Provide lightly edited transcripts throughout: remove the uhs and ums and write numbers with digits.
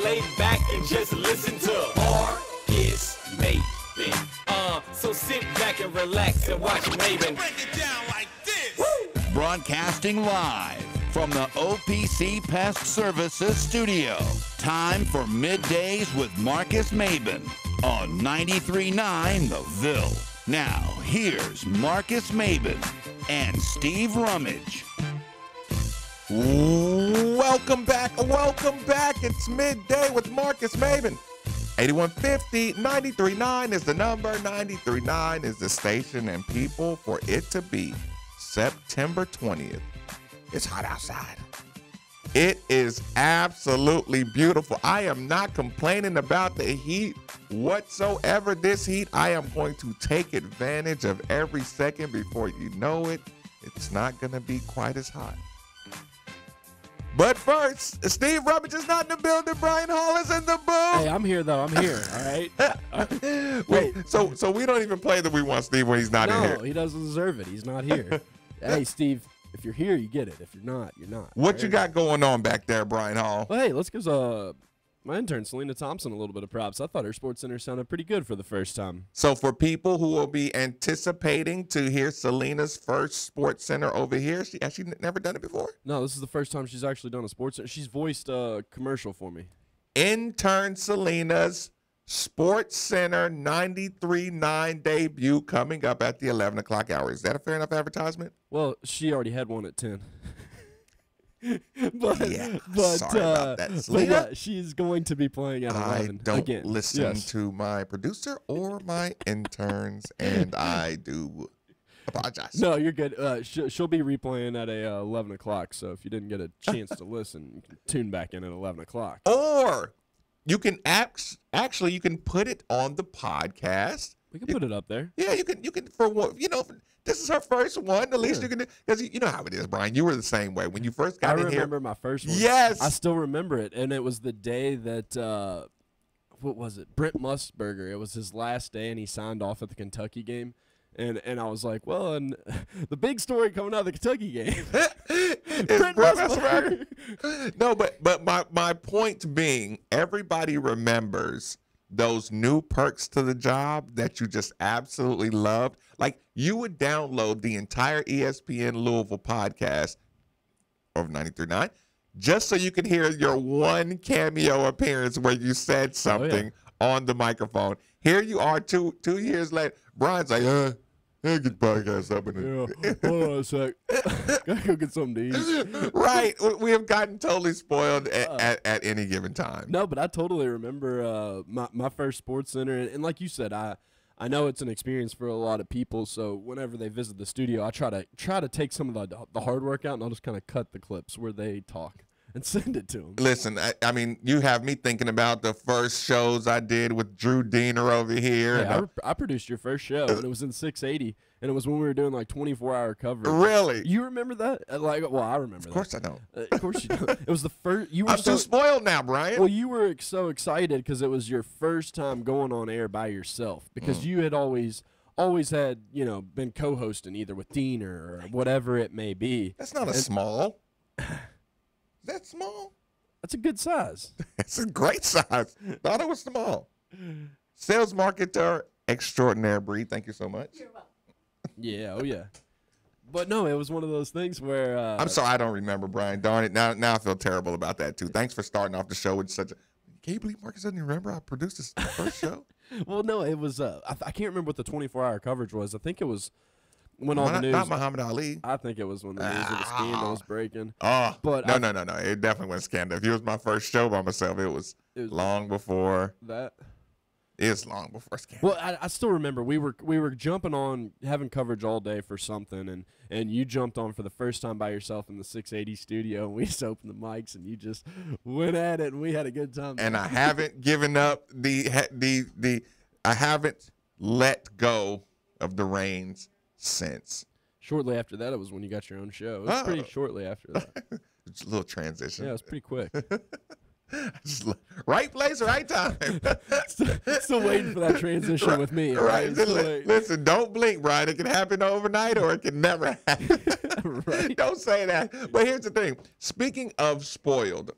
lay back and just listen to Marcus Maven. So sit back and relax and watch Maven. Break it down like this. Woo! Broadcasting live from the OPC Pest Services studio. Time for Middays with Marcus Maven on 93.9 The Ville. Now, here's Marcus Maven and Steve Rummage. Welcome back. It's Midday with Marcus Maven. 8150 93.9 is the number. 93.9 is the station. And people, for it to be September 20th, it's hot outside. It is absolutely beautiful. I am not complaining about the heat whatsoever. This heat, I am going to take advantage of every second. Before you know it, it's not going to be quite as hot. But first, Steve Rummage is not in the building. Brian Hall is in the booth. Hey, I'm here, though. I'm here, all right? Wait, so we don't even play that we want Steve when he's not in here. No, he doesn't deserve it. He's not here. Hey, Steve, if you're here, you get it. If you're not, you're not. What right? you got going on back there, Brian Hall? Well, hey, let's give my intern, Selena Thompson, a little bit of props. I thought her Sports Center sounded pretty good for the first time. So for people who will be anticipating to hear Selena's first Sports Center over here, has she never done it before? No, this is the first time she's actually done a Sports Center. She's voiced a commercial for me. Intern Selena's Sports Center 93.9 debut coming up at the 11 o'clock hour. Is that a fair enough advertisement? Well, she already had one at 10. Sorry about that, but Selena. yeah, she's going to be playing at 11 I don't again. listen Yes. to my producer or my interns, and I do apologize. No, you're good. She'll be replaying at 11 o'clock, so if you didn't get a chance to listen, you can tune back in at 11 o'clock. Or you can actually you can put it on the podcast. We can put it up there. Yeah, you can for what this is her first one. The least Yeah. you can do, because you know how it is, Brian. You were the same way when you first got I in here. remember my first one. Yes, I still remember it, and it was the day that what was it? Brent Musburger. It was his last day, and he signed off at the Kentucky game. And I was like, well, and the big story coming out of the Kentucky game. Brent Musburger. No, but my point being, everybody remembers those new perks to the job that you just absolutely loved. Like, you would download the entire ESPN Louisville podcast over 93.9 just so you could hear your one cameo appearance where you said something on the microphone. Here you are 2 years later. Brian's like, get the podcast up in it. Yeah, hold on a sec. Gotta go get something to eat. Right. We have gotten totally spoiled at any given time. No, but I totally remember my first Sports Center, and like you said, I know it's an experience for a lot of people. So whenever they visit the studio, I try to take some of the hard work out, and I'll just kind of cut the clips where they talk and send it to them. Listen, I mean, you have me thinking about the first shows I did with Drew Diener over here. Hey, I produced your first show, and it was in 680, and it was when we were doing like 24-hour coverage. Really? You remember that? I remember that. Of course I don't. Of course you don't. It was the first. You were I'm too spoiled now, Brian. Well, you were so excited because it was your first time going on air by yourself, because you had always had, been co-hosting either with Diener or whatever it may be. That's not a small. Is that small? That's a good size. It's a great size. Thought it was small. Sales marketer extraordinaire, Bree. Thank you so much. You're welcome. Yeah, oh yeah. But no, it was one of those things where I'm sorry, I don't remember, Brian. Darn it. Now I feel terrible about that too. Thanks for starting off the show with such a. Can you believe Marcus doesn't even remember I produced his first show? Well, no, it was. I can't remember what the 24-hour coverage was. I think it was when all the news. Not Muhammad Ali. I think it was when the news of the scandal was breaking. Oh, but no. It definitely wasn't scandal. If it was my first show by myself, it was long before that. It's long before scandal. Well, I still remember we were jumping on, having coverage all day for something, and you jumped on for the first time by yourself in the 680 studio, and we just opened the mics, and you just went at it, and we had a good time. And I haven't given up I haven't let go of the reins since. Shortly after that, it was when you got your own show. It was pretty shortly after that. It's a little transition. Yeah, it was pretty quick. Right place, right time. Still waiting for that transition with me. Right. Right. Listen, don't blink, Brian. It can happen overnight or it can never happen. Right. Don't say that. But here's the thing. Speaking of spoiled,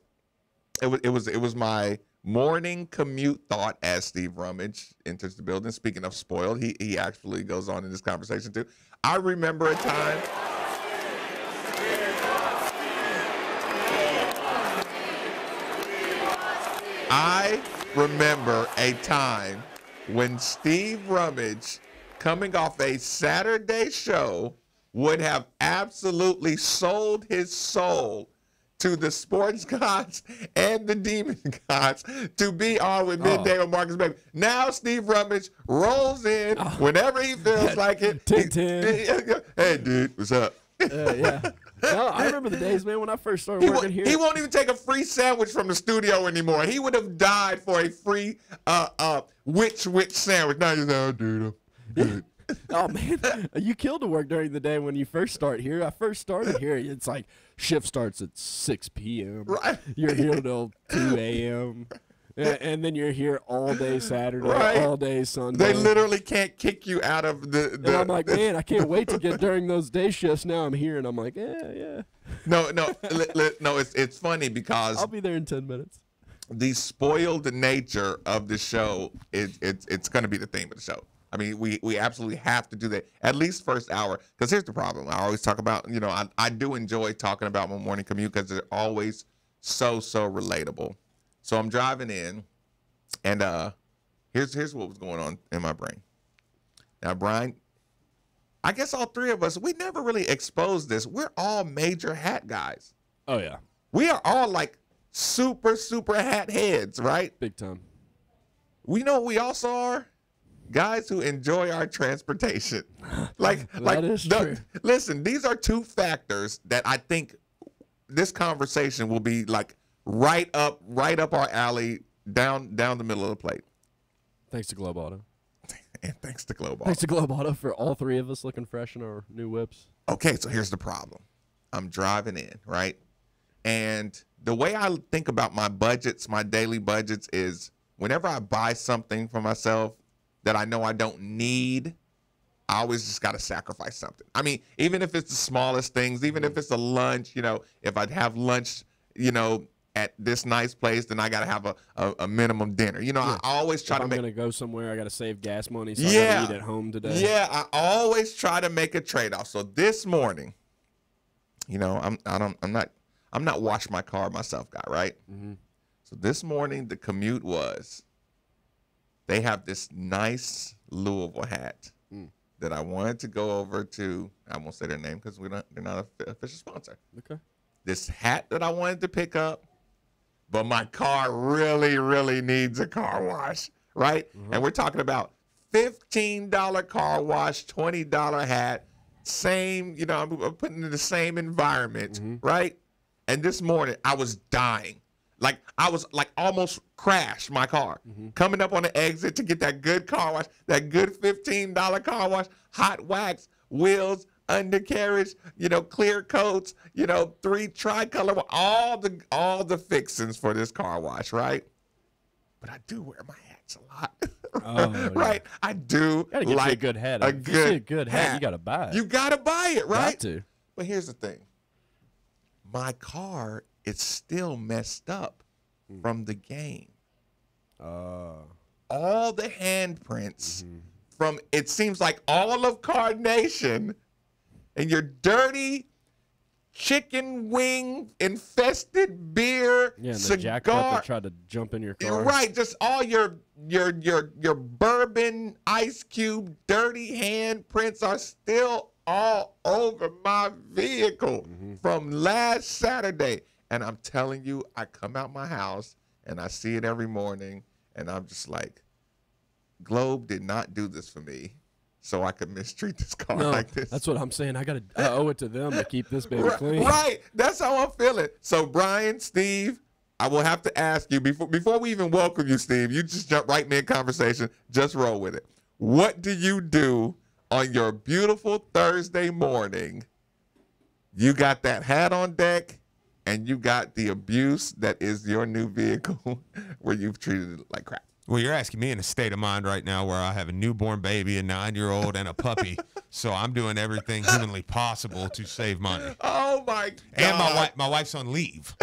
it was my morning commute thought as Steve Rummage enters the building. Speaking of spoiled, he actually goes on in this conversation too. I remember a time. I remember a time when Steve Rummage, coming off a Saturday show, would have absolutely sold his soul to the sports gods and the demon gods to be on with Midday with Marcus Baby. Now Steve Rummage rolls in whenever he feels like it. 10-10. Hey, dude, what's up? Yeah. No, I remember the days, man, when I first started working here. He won't even take a free sandwich from the studio anymore. He would have died for a free witch sandwich. Now he's like, oh, dude, I'm good. Oh, man, you killed the work during the day when you first start here. I first started here. It's like shift starts at 6 p.m. Right. You're here till 2 a.m. And then you're here all day Saturday, Right. all day Sunday. They literally can't kick you out of the And I'm like, man, I can't wait to get during those day shifts. Now I'm here, and I'm like, yeah. No, it's funny because I'll be there in 10 minutes. the spoiled nature of the show it's going to be the theme of the show. I mean, we absolutely have to do that at least first hour, because here's the problem. I always talk about, I do enjoy talking about my morning commute because they're always so relatable. So I'm driving in, and here's what was going on in my brain. Now, Brian, I guess all three of us, we never really exposed this. We're all major hat guys. Oh, yeah. We are all like super hat heads, right? Big time. We know what we also are? Guys who enjoy our transportation. Like is true. Listen, these are two factors that I think this conversation will be like right up our alley, down the middle of the plate. Thanks to Globe Auto. And thanks to Globe Auto. Thanks to Globe Auto for all three of us looking fresh in our new whips. Okay, so here's the problem. I'm driving in, right? And the way I think about my budgets, my daily budgets, is whenever I buy something for myself that I know I don't need, I always just got to sacrifice something. I mean, even if it's the smallest things, even if it's a lunch, if I have lunch, at this nice place, then I got to have a minimum dinner. I always try if to I'm make. going to go somewhere, I got to save gas money, so I got to eat at home today. Yeah, I always try to make a trade-off. So this morning, I'm not wash my car myself guy, right? Mm-hmm. So this morning the commute was, they have this nice Louisville hat that I wanted to go over to. I won't say their name because they're not an official sponsor. Okay. This hat that I wanted to pick up, but my car really needs a car wash, right? Mm-hmm. And we're talking about $15 car wash, $20 hat, same, I'm putting in the same environment, right? And this morning I was dying. Like I was like almost crashed my car. Coming up on the exit to get that good car wash, that good $15 car wash, hot wax, wheels, undercarriage, clear coats, 3 tricolor, all the fixings for this car wash, right? But I do wear my hats a lot. Oh, right? Yeah. I do gotta get like you a good hat. A if you see a good hat, you gotta buy it. You gotta buy it, right? Got to. But here's the thing. My car is still messed up from the game. All the handprints from, it seems like all of Card Nation, and your dirty chicken wing infested beer, Yeah, and the cigar, jackpot that tried to jump in your car. right? Just all your bourbon ice cube dirty handprints are still all over my vehicle from last Saturday. And I'm telling you, I come out my house and I see it every morning, and I'm just like, Globe did not do this for me, so I could mistreat this car like this. That's what I'm saying. I owe it to them to keep this baby clean. Right. That's how I'm feeling. So Brian, Steve, I will have to ask you before we even welcome you, Steve. You just jump right in conversation. Just roll with it. What do you do on your beautiful Thursday morning? You got that hat on deck, and you got the abuse that is your new vehicle where you've treated it like crap. Well, you're asking me in a state of mind right now where I have a newborn baby, a 9-year-old, and a puppy. So I'm doing everything humanly possible to save money. Oh, my God. And my wife's on leave.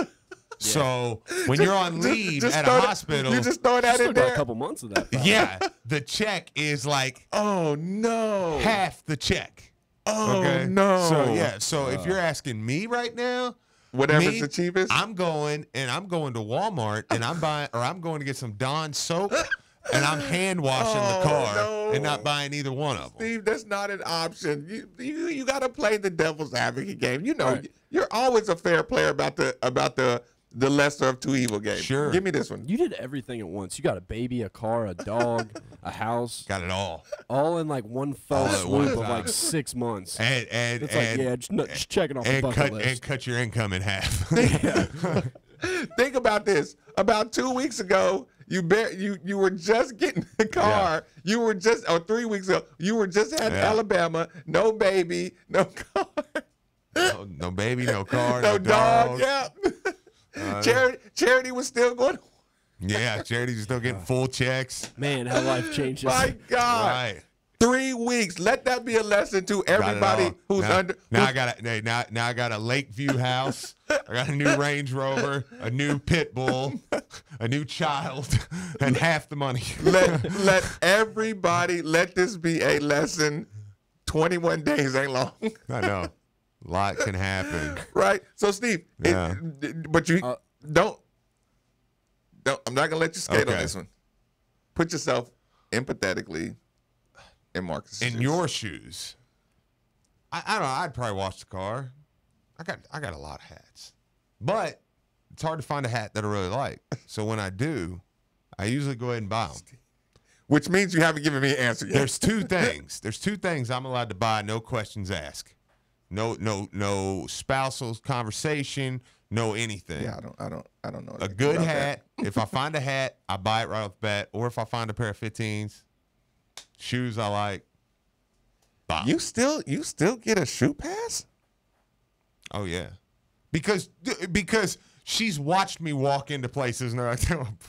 So when you're on leave Just at a throw that- hospital, you just throw that Still in got a there. couple months of that. probably. yeah, the check is like Oh no. half the check. Oh Okay? no. So yeah, so if you're asking me right now, Whatever's me, the cheapest. I'm going to Walmart and I'm going to get some Dawn soap and I'm hand washing the car no. and not buying either one of them. Steve, that's not an option. You got to play the devil's advocate game. You know, Right. you're always a fair player about the lesser of two evil game. Sure. Give me this one. You did everything at once. You got a baby, a car, a dog, a house, Got it all. in like one All fell at one swoop of time. like 6 months. And It's like, yeah, just checking off the bucket list. and cut your income in half. Think about this. About 2 weeks ago, you were just getting the car. You were just, or 3 weeks ago, you were just at Alabama. No baby, no car, no baby, no car, no no dog. dog. Yeah. Charity was still going. Yeah, Charity's still getting full checks. Man, how life changes. My God. Right. 3 weeks. Let that be a lesson to Got it everybody all. who's now, under. Now I got a Lakeview house. I got a new Range Rover, a new pit bull, a new child, and half the money. Let everybody. Let this be a lesson. 21 days ain't long, I know. A lot can happen. right? So Steve, Yeah. but you don't. I'm not gonna let you skate on Okay. this one. Put yourself empathetically in Marcus' In shoes. your shoes, I don't know. I'd probably wash the car. I got a lot of hats, but it's hard to find a hat that I really like. So when I do, I usually go ahead and buy them. Which means you haven't given me an answer yet. There's two things. There's two things I'm allowed to buy, no questions asked. No spousal conversation, no anything. Yeah, I don't know. A good hat. If I find a hat, I buy it right off the bat. Or if I find a pair of 15s, shoes I like, buy 'em. You still get a shoe pass? Oh yeah, because she's watched me walk into places and they're like,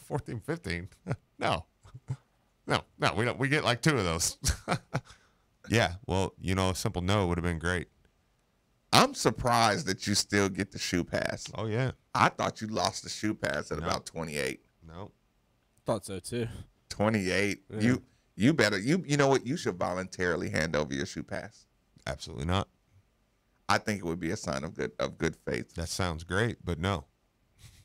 14, 15. No, we don't. We get like 2 of those. Yeah, well, a simple no would have been great. I'm surprised that you still get the shoe pass. Oh yeah, I thought you lost the shoe pass at No. about 28. no. Thought so too. 28. Yeah. You better you know what? You should voluntarily hand over your shoe pass. Absolutely not. I think it would be a sign of good faith. That sounds great, but no.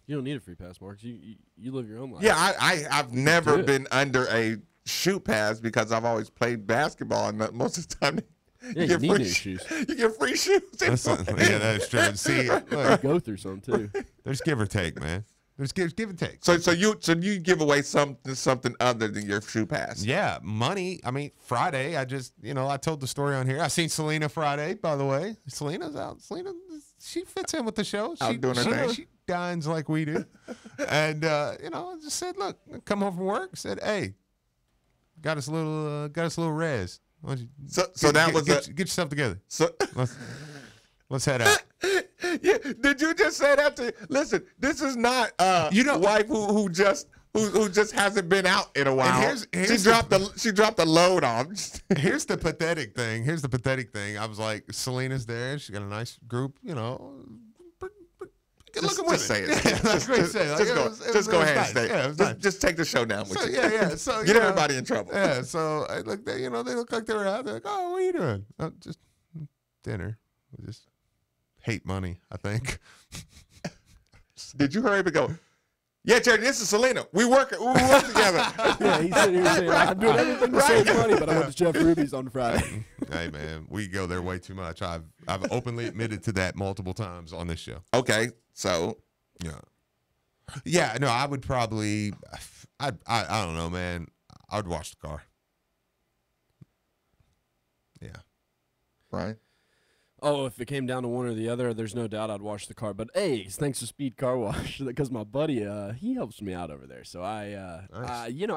You don't need a free pass, Marcus. You live your own life. Yeah, I've never Good. been under a shoe pass because I've always played basketball, and most of the time Yeah, you need new shoes. You get free shoes. Yeah, that is true. See, look, Go through some too. there's give or take, man. There's give and take. So you give away something other than your shoe pass. Yeah, money. I mean, Friday, I just, I told the story on here. I seen Selena Friday, by the way. Selena's out. Selena, she fits in with the show. Out doing her thing. She dines like we do. And, I just said, look, come home from work. Said, hey, got us a little res. Why don't you So that was get yourself together. so. Let's head out. Yeah, did you just say that to? Listen, this is not wife who just hasn't been out in a while. here's she dropped the load on. Here's the pathetic thing. I was like, Selena's there. She's got a nice group, good looking women. Just say it. Yeah, that's what I said. Like, Just go ahead and nice. say Yeah, it it. was Just, nice. just take the show down with So, you. yeah. So Get everybody in trouble. Yeah. So I looked. They look like they were out. They're like, oh, what are you doing? Oh, just dinner. We just hate money, I think. Did you hurry up and go? Yeah, Jerry, this is Selena. We work together. Yeah, he's sitting here saying, I'm doing everything to save money, but I went to Jeff Ruby's on Friday. Hey man, we go there way too much. I've openly admitted to that multiple times on this show. Okay, so Yeah, no, I would probably, I don't know, man. I would wash the car. Yeah. right. Oh, if it came down to one or the other, there's no doubt I'd wash the car. But hey, thanks to Speed Car Wash, because my buddy, he helps me out over there. So I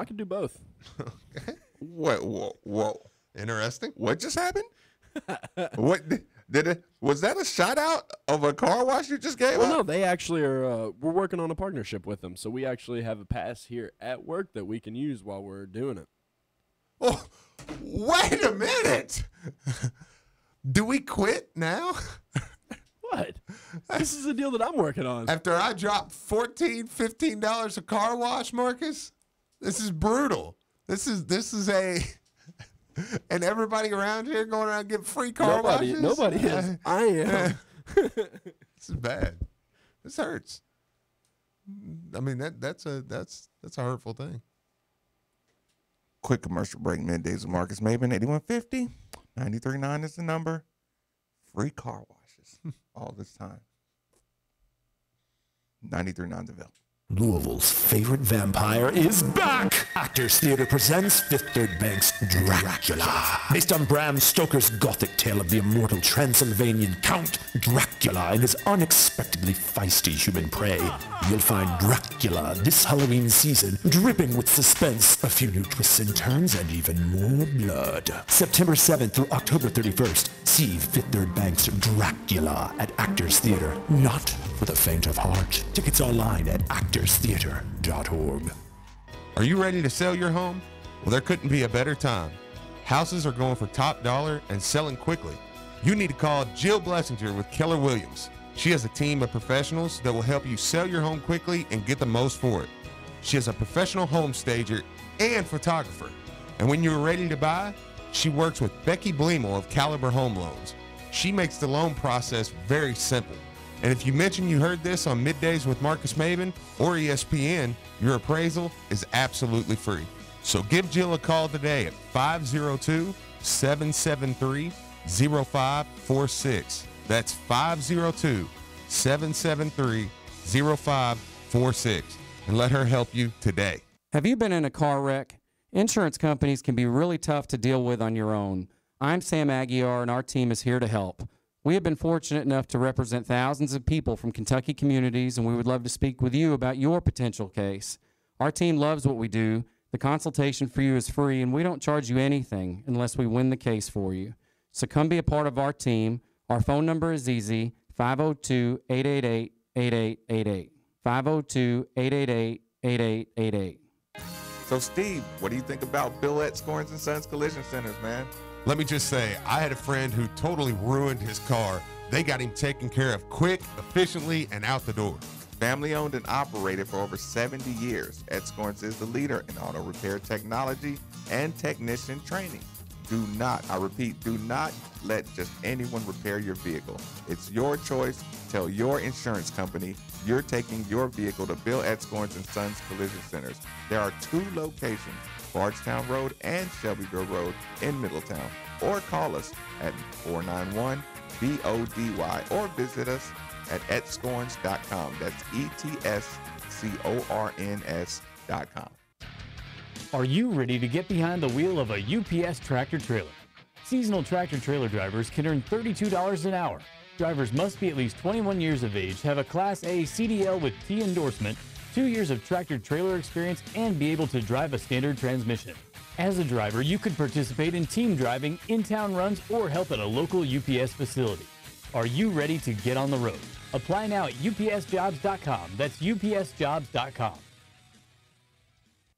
can do both. Whoa. Interesting. What just happened? What did it? Was that a shout out of a car wash you just gave Well, up? no, they actually are. We're working on a partnership with them, so we actually have a pass here at work that we can use while we're doing it. Oh, wait a minute. Do we quit now? What? This is a deal that I'm working on. After I dropped $14, $15 a car wash, Marcus, this is brutal. This is a, and everybody around here going around getting free car washes. Nobody is. I am. This is bad. This hurts. I mean that's a hurtful thing. Quick commercial break. Middays with Marcus Maben. 8150 93.9 is the number. Free car washes all this time. 93.9 the Ville. Louisville's favorite vampire is back! Actors Theater presents Fifth Third Bank's Dracula. Based on Bram Stoker's gothic tale of the immortal Transylvanian Count Dracula and his unexpectedly feisty human prey, you'll find Dracula this Halloween season dripping with suspense, a few new twists and turns, and even more blood. September 7th through October 31st, see Fifth Third Bank's Dracula at Actors Theater. Not for the faint of heart. Tickets online at actorstheater.org. Are you ready to sell your home? Well, there couldn't be a better time. Houses are going for top dollar and selling quickly. You need to call Jill Blessinger with Keller Williams. She has a team of professionals that will help you sell your home quickly and get the most for it. She is a professional home stager and photographer. And when you're ready to buy, she works with Becky Bleemel of Caliber Home Loans. She makes the loan process very simple. And if you mention you heard this on Middays with Marcus Maben or ESPN, your appraisal is absolutely free. So give Jill a call today at 502-773-0546. That's 502-773-0546. And let her help you today. Have you been in a car wreck? Insurance companies can be really tough to deal with on your own. I'm Sam Aguiar, and our team is here to help. We have been fortunate enough to represent thousands of people from Kentucky communities, and we would love to speak with you about your potential case. Our team loves what we do. The consultation for you is free, and we don't charge you anything unless we win the case for you. So come be a part of our team. Our phone number is easy, 502-888-8888. 502-888-8888. So, Steve, what do you think about Bill at Scorns & Sons Collision Centers, man? Let me just say, I had a friend who totally ruined his car. They got him taken care of quick, efficiently, and out the door. Family owned and operated for over 70 years, Ed Scorns is the leader in auto repair technology and technician training. Do not, I repeat, do not let just anyone repair your vehicle. It's your choice. Tell your insurance company you're taking your vehicle to Bill at Scorns & Sons Collision Centers. There are 2 locations, Bardstown Road and Shelbyville Road in Middletown. Or call us at 491-BODY or visit us at etscorns.com. That's ETSCORNS.com. Are you ready to get behind the wheel of a UPS tractor trailer? Seasonal tractor trailer drivers can earn $32 an hour. Drivers must be at least 21 years of age, have a Class A CDL with T endorsement, 2 years of tractor trailer experience, and be able to drive a standard transmission. As a driver, you could participate in team driving, in-town runs, or help at a local UPS facility. Are you ready to get on the road? Apply now at upsjobs.com. That's upsjobs.com.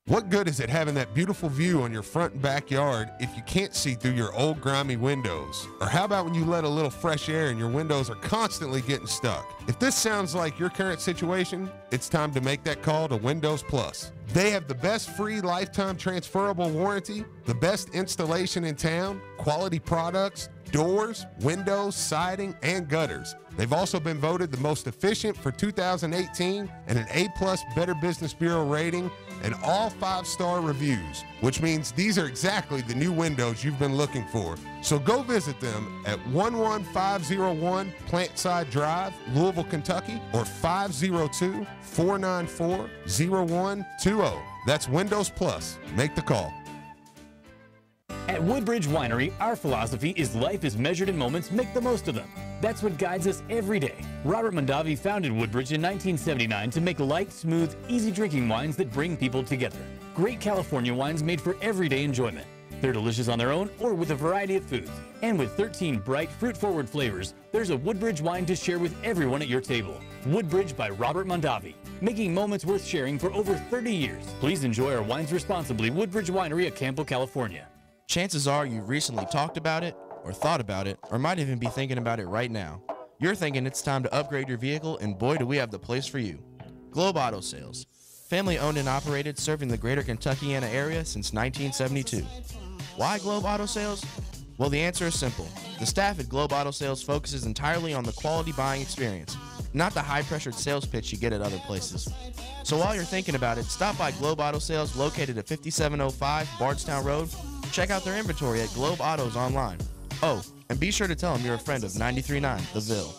What good is it having that beautiful view on your front and backyard if you can't see through your old grimy windows? Or how about when you let a little fresh air and your windows are constantly getting stuck? If this sounds like your current situation, it's time to make that call to Windows Plus. They have the best free lifetime transferable warranty, the best installation in town, quality products, doors, windows, siding, and gutters. They've also been voted the most efficient for 2018 and an A+ Better Business Bureau rating and all 5-star reviews, which means these are exactly the new windows you've been looking for. So go visit them at 11501 Plantside Drive, Louisville, Kentucky, or 502-494-0120. That's Windows Plus. Make the call. At Woodbridge Winery, our philosophy is life is measured in moments, make the most of them. That's what guides us every day. Robert Mondavi founded Woodbridge in 1979 to make light, smooth, easy drinking wines that bring people together. Great California wines made for everyday enjoyment. They're delicious on their own or with a variety of foods. And with 13 bright, fruit-forward flavors, there's a Woodbridge wine to share with everyone at your table. Woodbridge by Robert Mondavi, making moments worth sharing for over 30 years. Please enjoy our wines responsibly. Woodbridge Winery at Campo, California. Chances are you recently talked about it, or thought about it, or might even be thinking about it right now. You're thinking it's time to upgrade your vehicle, and boy, do we have the place for you. Globe Auto Sales. Family owned and operated, serving the greater Kentuckiana area since 1972. Why Globe Auto Sales? Well, the answer is simple. The staff at Globe Auto Sales focuses entirely on the quality buying experience, not the high-pressured sales pitch you get at other places. So while you're thinking about it, stop by Globe Auto Sales located at 5705 Bardstown Road. Check out their inventory at Globe Autos online. Oh, and be sure to tell them you're a friend of 93.9 The Ville.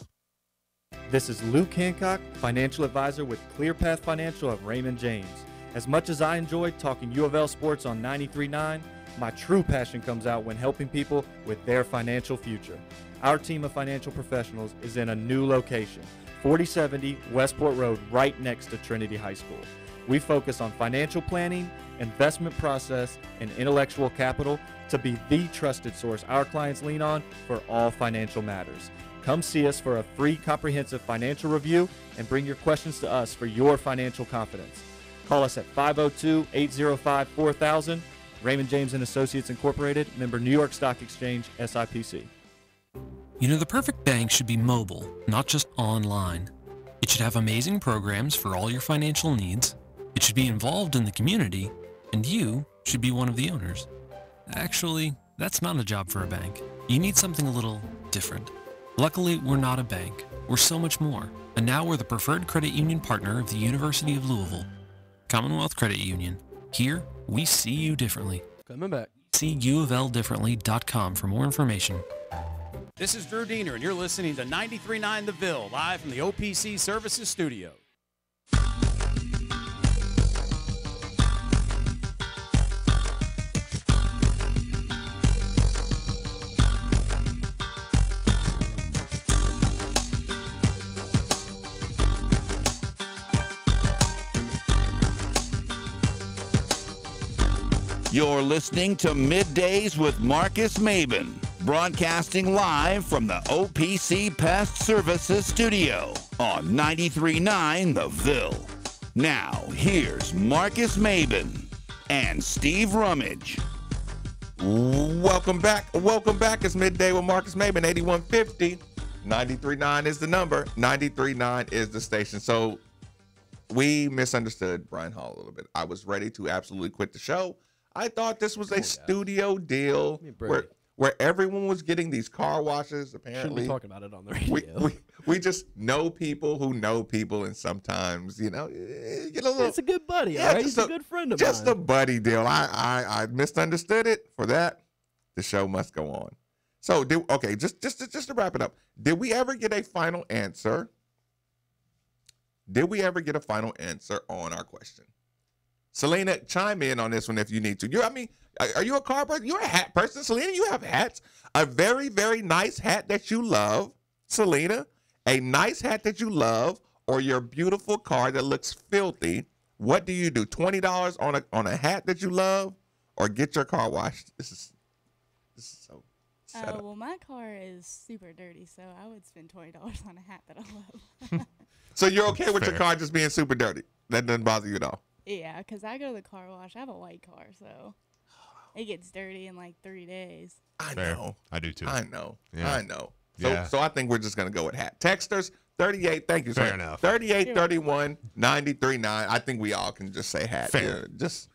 This is Luke Hancock, financial advisor with ClearPath Financial of Raymond James. As much as I enjoy talking U of L sports on 93.9, my true passion comes out when helping people with their financial future. Our team of financial professionals is in a new location, 4070 Westport Road, right next to Trinity High School. We focus on financial planning, investment process, and intellectual capital to be the trusted source our clients lean on for all financial matters. Come see us for a free comprehensive financial review and bring your questions to us for your financial confidence. Call us at 502-805-4000. Raymond James & Associates Incorporated, member New York Stock Exchange, SIPC. You know, the perfect bank should be mobile, not just online. It should have amazing programs for all your financial needs. It should be involved in the community, and you should be one of the owners. Actually, that's not a job for a bank. You need something a little different. Luckily, we're not a bank. We're so much more. And now we're the preferred credit union partner of the University of Louisville. Commonwealth Credit Union. Here, we see you differently. Coming back. See uofldifferently.com for more information. This is Drew Diener, and you're listening to 93.9 The Ville, live from the OPC Services Studio. You're listening to Middays with Marcus Maben, broadcasting live from the OPC Pest Services Studio on 93.9 The Ville. Now, here's Marcus Maben and Steve Rummage. Welcome back. Welcome back. It's Midday with Marcus Maben, 8150. 93.9 is the number. 93.9 is the station. So we misunderstood Brian Hall a little bit. I was ready to absolutely quit the show. I thought this was a studio deal where everyone was getting these car washes. Apparently, shouldn't be talking about it on the radio. We just know people who know people, and sometimes get a little. It's a good buddy. Yeah, right? He's a good friend of mine. Just a buddy deal. I misunderstood it. For that, the show must go on. So just to wrap it up, did we ever get a final answer? Did we ever get a final answer on our question? Selena, chime in on this one if you need to. Are you a car person? You're a hat person. Selena, you have hats. A very, very nice hat that you love. Selena, a nice hat that you love, or your beautiful car that looks filthy. What do you do? $20 on a hat that you love, or get your car washed? This is so set up. Well, my car is super dirty, so I would spend $20 on a hat that I love. So you're okay with your car just being super dirty? That doesn't bother you at all? Yeah, because I go to the car wash. I have a white car, so it gets dirty in like 3 days. I know. I do too. I know. Yeah. I know. Yeah. So I think we're just going to go with hat. Texters, 38. Thank you, sir. Fair enough. 38, 31, 93.9. I think we all can just say hat. Fair. Yeah, just,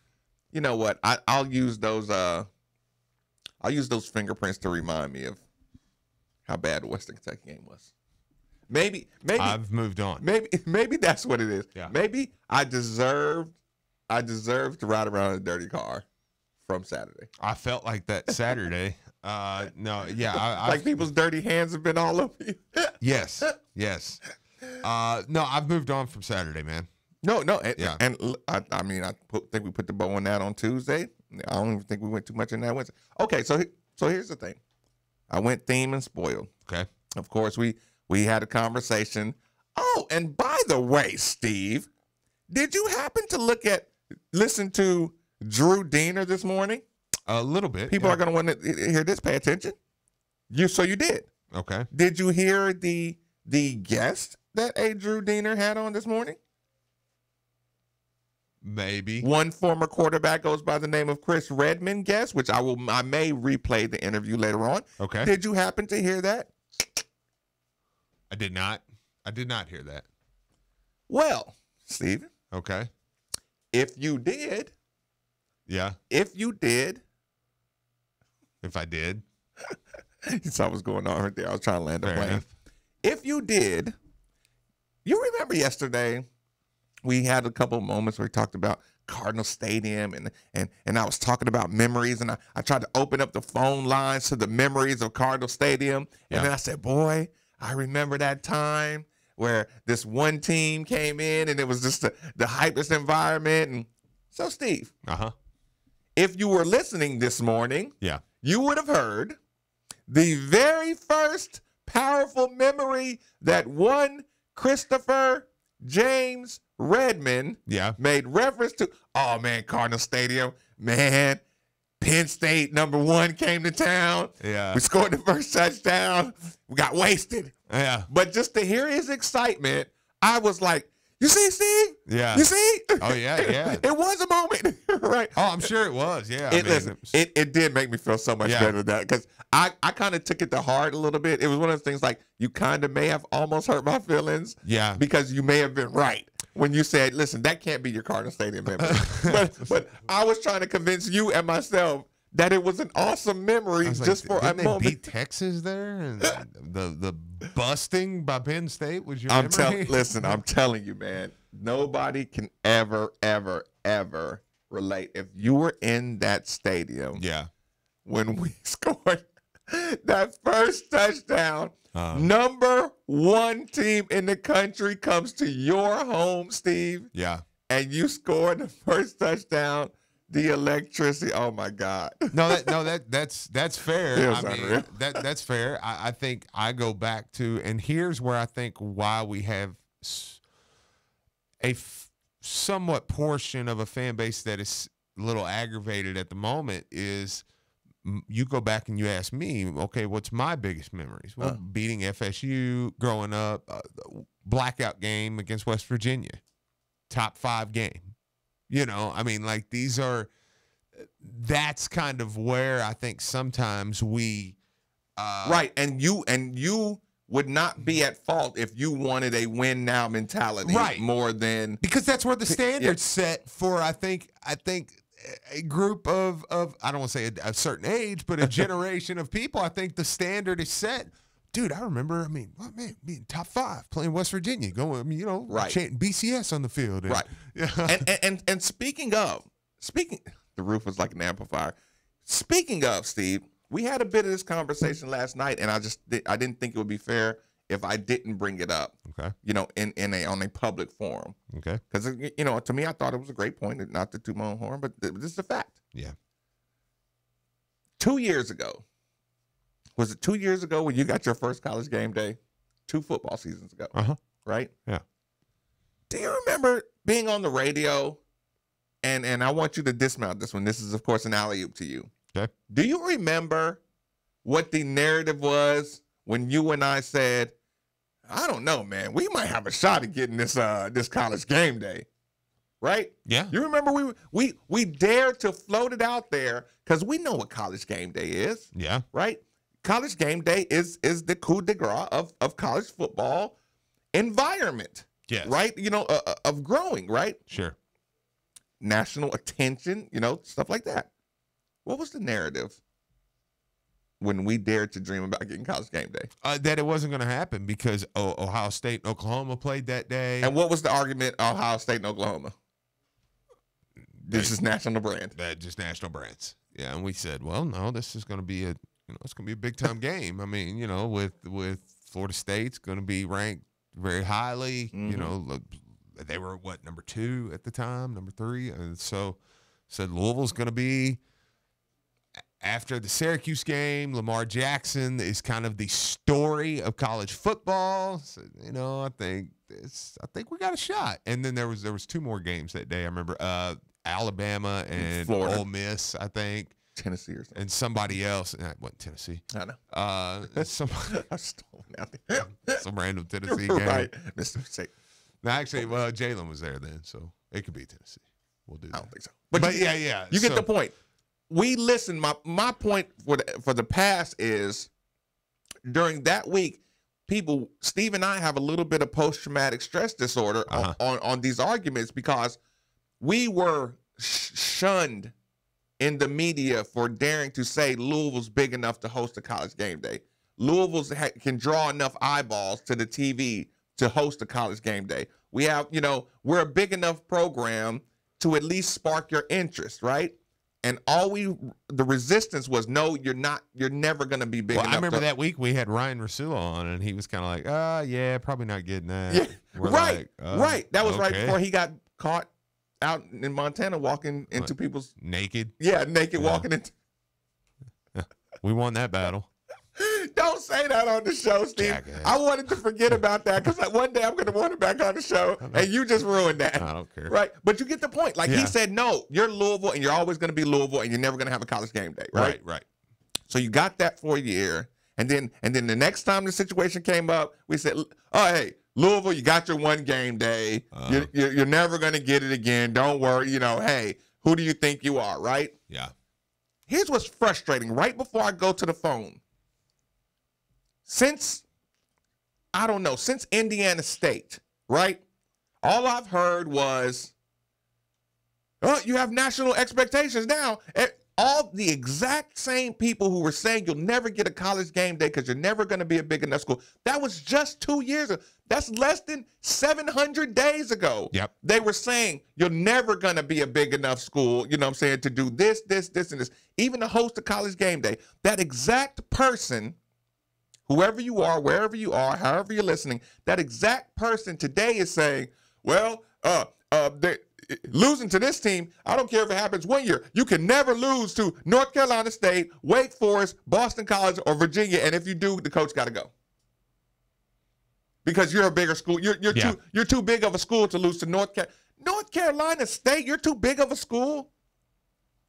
you know what? I'll use those fingerprints to remind me of how bad the Western Kentucky game was. Maybe I've moved on. Maybe that's what it is. Yeah. Maybe I deserved to ride around in a dirty car from Saturday. I felt like that Saturday. No, yeah, like people's dirty hands have been all over you. Yes. No, I've moved on from Saturday, man. No, Yeah. And I think we put the bow on that on Tuesday. I don't even think we went too much in that Wednesday. Okay, so here's the thing. I went theme and spoiled. Okay. Of course, we had a conversation. Oh, and by the way, Steve, did you happen to listen to Drew Diener this morning? A little bit. People are going to want to hear this. Pay attention. So you did. Okay. Did you hear the guest that Drew Diener had on this morning? Maybe. One former quarterback goes by the name of Chris Redman guest, which I may replay the interview later on. Okay. Did you happen to hear that? I did not. I did not hear that. Well, Steven. Okay. If you did. Yeah. If you did. If I did. You saw what's going on right there. I was trying to land a Fair plane. enough. If you did, you remember yesterday we had a couple of moments where we talked about Cardinal Stadium and I was talking about memories, and I tried to open up the phone lines to the memories of Cardinal Stadium. And then I said, boy, I remember that time where this one team came in and it was just the hypest environment. And so, Steve, if you were listening this morning, you would have heard the very first powerful memory that one Christopher James Redmond made reference to. Oh, man, Cardinal Stadium. Man, Penn State #1 came to town. Yeah. We scored the first touchdown. We got wasted. Yeah. But just to hear his excitement, I was like, you see, Steve? Yeah. You see? Oh, yeah, yeah. It was a moment, right? Oh, I'm sure it was. Yeah. It did make me feel so much better than that, because I kind of took it to heart a little bit. It was one of those things like, you kind of may have almost hurt my feelings. Yeah. Because you may have been right when you said, listen, that can't be your Cardinal Stadium memory. but I was trying to convince you and myself that it was an awesome memory just for a moment. They beat Texas there, and the busting by Penn State was your memory? Listen, I'm telling you, man, nobody can ever relate. If you were in that stadium, when we scored that first touchdown, #1 team in the country comes to your home, Steve. Yeah. And you scored the first touchdown. The electricity. Oh my God. That's fair. I mean, that's fair. I think I go back to, and here's where I think why we have a somewhat portion of a fan base that is a little aggravated at the moment is, you go back and you ask me, okay, what's my biggest memories? Well, beating FSU growing up, blackout game against West Virginia, top 5 game. You know, I mean, like, that's kind of where I think sometimes we right, and you would not be at fault if you wanted a win now mentality more than, because that's where the standard's set for, I think a group of I don't want to say a certain age, but a generation of people. I think the standard is set. Dude, I remember, being top 5, playing West Virginia, going, chanting BCS on the field. And, and speaking, the roof was like an amplifier. Speaking of, Steve, we had a bit of this conversation last night, and I didn't think it would be fair if I didn't bring it up. Okay. On a public forum. Okay. Because to me, I thought it was a great point, not to toot my own horn, but this is a fact. Yeah. 2 years ago. Was it 2 years ago when you got your first college game day? 2 football seasons ago. Right? Yeah. Do you remember being on the radio? And I want you to dismount this one. This is, of course, an alley-oop to you. Okay. Do you remember what the narrative was when you and I said, I don't know, man, we might have a shot at getting this college game day? Right? Yeah. You remember we dared to float it out there because we know what college game day is. Yeah. Right? College game day is the coup de grace of college football environment. Yes. Right? Of growing, right? Sure. National attention, stuff like that. What was the narrative when we dared to dream about getting college game day? That it wasn't going to happen because Ohio State and Oklahoma played that day. And what was the argument of Ohio State and Oklahoma? This is national brand. Just national brands. Yeah, and we said, well, no, this is going to be it's going to be a big time game. I mean, with Florida State's going to be ranked very highly. Mm-hmm. They were what, number 2 at the time, number 3, and so said Louisville's going to be. After the Syracuse game, Lamar Jackson is kind of the story of college football. So, I think we got a shot. And then there was 2 more games that day. I remember Alabama and Florida. Ole Miss, I think. Tennessee or something. And somebody else. It wasn't Tennessee. I know. I stole it out there. Some random Tennessee game. Right. Mr. State. No, actually, Jalen was there then, so it could be Tennessee. We'll do that. I don't think so. But yeah. You get the point. We listen. My point for the past is, during that week, people, Steve and I have a little bit of post-traumatic stress disorder on these arguments because we were shunned in the media for daring to say Louisville's big enough to host a college game day. Louisville's can draw enough eyeballs to the TV to host a college game day. We have, we're a big enough program to at least spark your interest, right? And the resistance was, no, you're never going to be big enough. I remember that week we had Ryan Russillo on, and he was kind of like, yeah, probably not getting that. Yeah, Right. That was right okay. before he got caught out in Montana walking into people's naked. Yeah, naked walking into. We won that battle. Don't say that on the show, Steve. Jackass. I wanted to forget about that because one day I'm going to want it back on the show, and you just ruined that. I don't care. Right? But you get the point. Like he said, no, you're Louisville, and you're always going to be Louisville, and you're never going to have a college game day. Right? Right. So you got that for a year, and then the next time the situation came up, we said, oh, hey, Louisville, you got your one game day. You're never going to get it again. Don't worry. Hey, who do you think you are? Right? Yeah. Here's what's frustrating. Right before I go to the phone, since Indiana State, right? All I've heard was, oh, you have national expectations now. All the exact same people who were saying you'll never get a college game day because you're never going to be a big enough school. That was just 2 years ago. That's less than 700 days ago. Yep. They were saying you're never going to be a big enough school, to do this, and this. Even to host a college game day. That exact person, whoever you are, wherever you are, however you're listening, that exact person today is saying, well, losing to this team, I don't care if it happens 1 year. You can never lose to North Carolina State, Wake Forest, Boston College, or Virginia. And if you do, the coach got to go. Because you're a bigger school. You're too big of a school to lose to North Carolina State. You're too big of a school.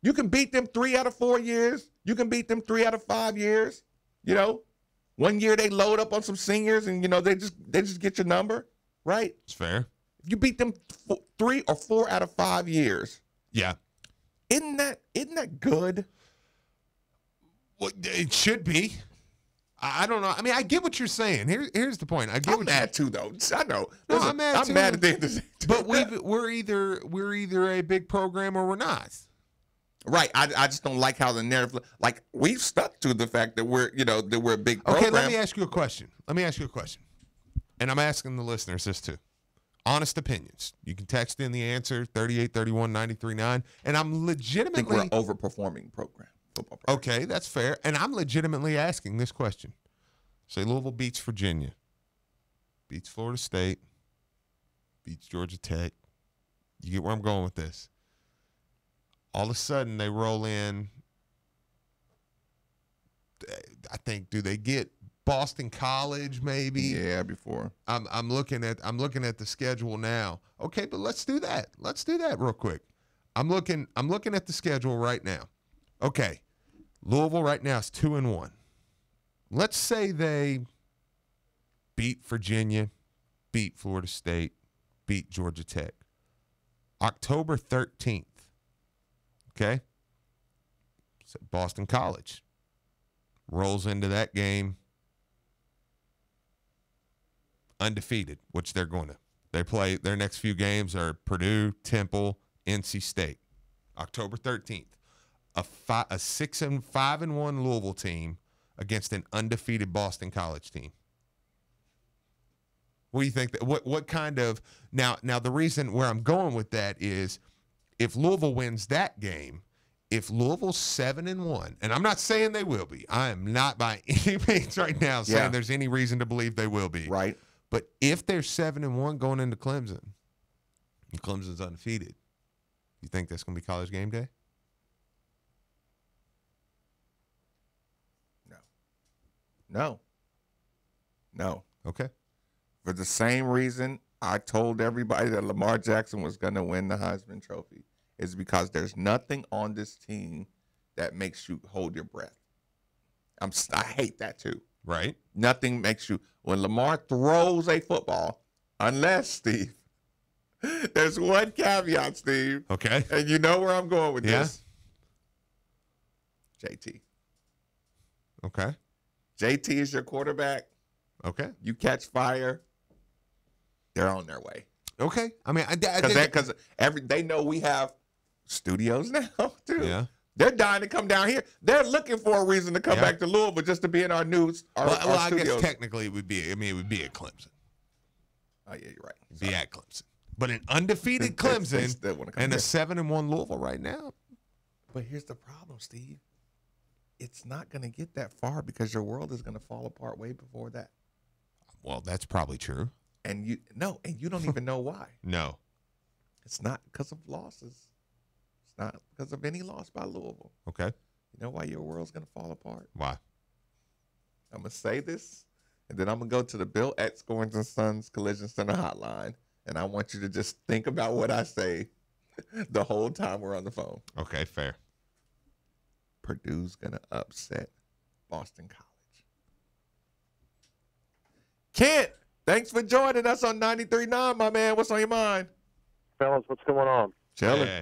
You can beat them 3 out of 4 years. You can beat them 3 out of 5 years. 1 year they load up on some seniors and they just get your number, right? It's fair. If you beat them 3 or 4 out of 5 years, yeah, isn't that good? Well, it should be. I don't know. I mean, I get what you're saying. Here's the point. I'm mad too, though. I know. No, Listen, I'm mad too. I'm mad at the end of the day. But we're either a big program or we're not. Right. I just don't like how the narrative. Like we've stuck to the fact that we're a big program. Okay, let me ask you a question. And I'm asking the listeners this too. Honest opinions. You can text in the answer 3831-939. And I'm legitimately. I think we're overperforming football program. Okay, that's fair. And I'm legitimately asking this question. Say Louisville beats Virginia, beats Florida State, beats Georgia Tech. You get where I'm going with this. All of a sudden they roll in. I think, do they get Boston College maybe? Yeah, before. I'm looking at the schedule now. Okay, but let's do that. Let's do that real quick. I'm looking at the schedule right now. Okay. Louisville right now is 2-1. Let's say they beat Virginia, beat Florida State, beat Georgia Tech. October 13th. Okay? So Boston College rolls into that game undefeated, which they're going to. They play their next few games are Purdue, Temple, NC State. October 13th. A 6-5-1 Louisville team against an undefeated Boston College team. What do you think? What kind of now the reason where I'm going with that is if Louisville wins that game, if Louisville's 7-1, and I'm not saying they will be. I am not by any means right now saying there's any reason to believe they will be. Right. But if they're 7-1 going into Clemson, and Clemson's undefeated, you think that's going to be College game day? No. Okay. For the same reason I told everybody that Lamar Jackson was going to win the Heisman Trophy is because there's nothing on this team that makes you hold your breath. I hate that too. Right. Nothing makes you, when Lamar throws a football, unless, Steve, there's one caveat, Steve. Okay. And you know where I'm going with this. JT. Okay. JT is your quarterback. Okay. You catch fire, they're on their way. Okay. I mean, because they know we have studios now too. Yeah. They're dying to come down here. They're looking for a reason to come back to Louisville just to be in our news. Well, I studios. guess technically it would be. I mean, it would be at Clemson. Oh yeah, you're right. Be at Clemson, but an undefeated Clemson and a 7-1 Louisville right now. But here's the problem, Steve. It's not going to get that far because your world is going to fall apart way before that. Well, that's probably true. And you don't even know why. No. It's not because of losses. It's not because of any loss by Louisville. Okay. You know why your world's going to fall apart? Why? I'm going to say this, and then I'm going to go to the Bill at Scorns & Sons Collision Center hotline, and I want you to just think about what I say the whole time we're on the phone. Okay, fair. Purdue's going to upset Boston College. Kent, thanks for joining us on 93.9, my man. What's on your mind? Fellas, what's going on? Chilling. Yeah.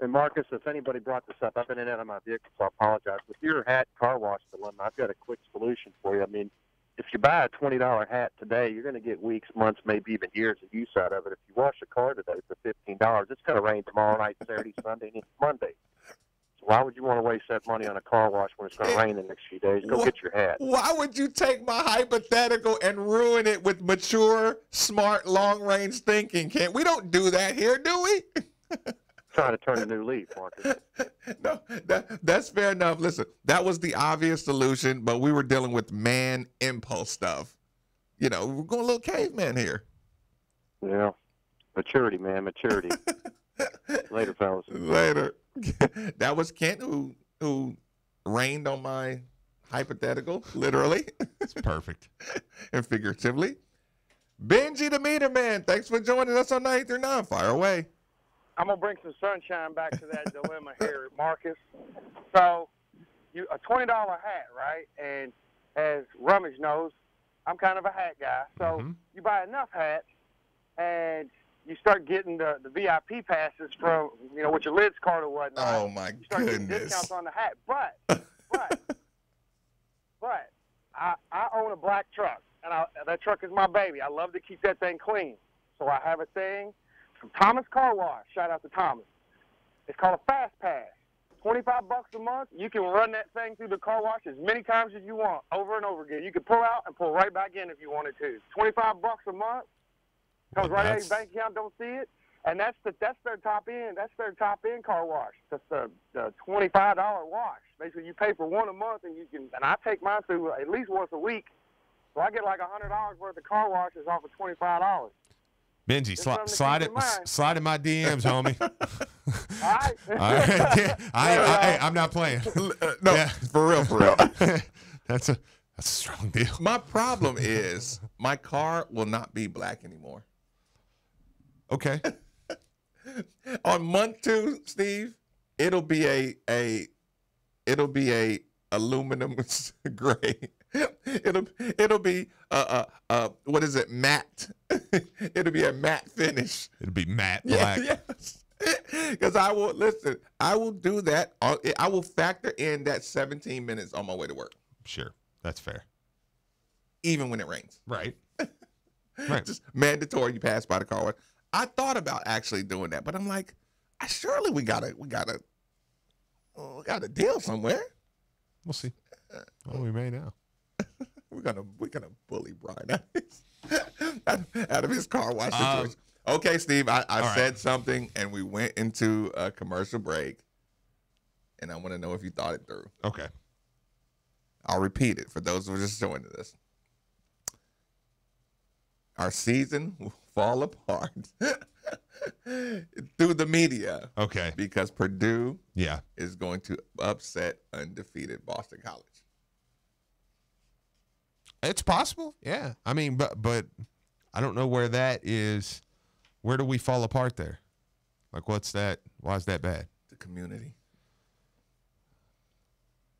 And Marcus, if anybody brought this up, I've been in and out of my vehicle, so I apologize. With your hat car wash dilemma, I've got a quick solution for you. I mean, if you buy a $20 hat today, you're going to get weeks, months, maybe even years of use out of it. If you wash a car today for $15, it's going to rain tomorrow night, Saturday, Sunday, and Monday. So why would you want to waste that money on a car wash when it's going to rain the next few days? Go get your hat. Why would you take my hypothetical and ruin it with mature, smart, long-range thinking, Kent? We don't do that here, do we? Trying to turn a new leaf, Marcus. No, that's fair enough. Listen, that was the obvious solution, but we were dealing with man impulse stuff. You know, we're going a little caveman here. Yeah. Maturity, man, maturity. Later, fellas. Later. That was Kent who rained on my hypothetical, literally. It's perfect. And figuratively. Benji the Meter Man, thanks for joining us on 93.9. Fire away. I'm going to bring some sunshine back to that dilemma here, Marcus. So, a $20 hat, right? And as Rummage knows, I'm kind of a hat guy. So, you buy enough hats, and you start getting the VIP passes from, with your lids card or whatnot. Oh, my You start getting goodness. discounts on the hat. But I own a black truck, and that truck is my baby. I love to keep that thing clean. So, I have a thing from Thomas Car Wash. Shout out to Thomas. It's called a Fast Pass. $25 a month. You can run that thing through the car wash as many times as you want, over and over again. You can pull out and pull right back in if you wanted to. $25 a month. Comes right out of your bank account. Don't see it. And that's their top end. That's their top end car wash. That's the $25 wash. Basically, you pay for one a month, and I take mine through at least once a week. So I get like $100 worth of car washes off of $25. Benji, slide in my DMs, homie. All right. Yeah, I'm not playing. No, for real. That's a strong deal. My problem is my car will not be black anymore. Okay. On month 2, Steve, it'll be a aluminum gray. It'll be what is it, matte? It'll be a matte finish. It'll be matte black. Yes. Because I will do that. I will factor in that 17 minutes on my way to work. Sure, that's fair. Even when it rains. Right. Right. Just mandatory. You pass by the car wash. I thought about actually doing that, but I'm like, surely we got a deal somewhere. We'll see. Oh, we may now. We're gonna bully Brian out of his car wash situation. Okay, Steve, I said something, and we went into a commercial break, and I want to know if you thought it through. Okay. I'll repeat it for those who are just joining us. Our season will fall apart through the media. Okay. Because Purdue Yeah. is going to upset undefeated Boston College. It's possible. Yeah. I mean, but I don't know where that is. Where do we fall apart there? Like, what's that? Why is that bad? The community.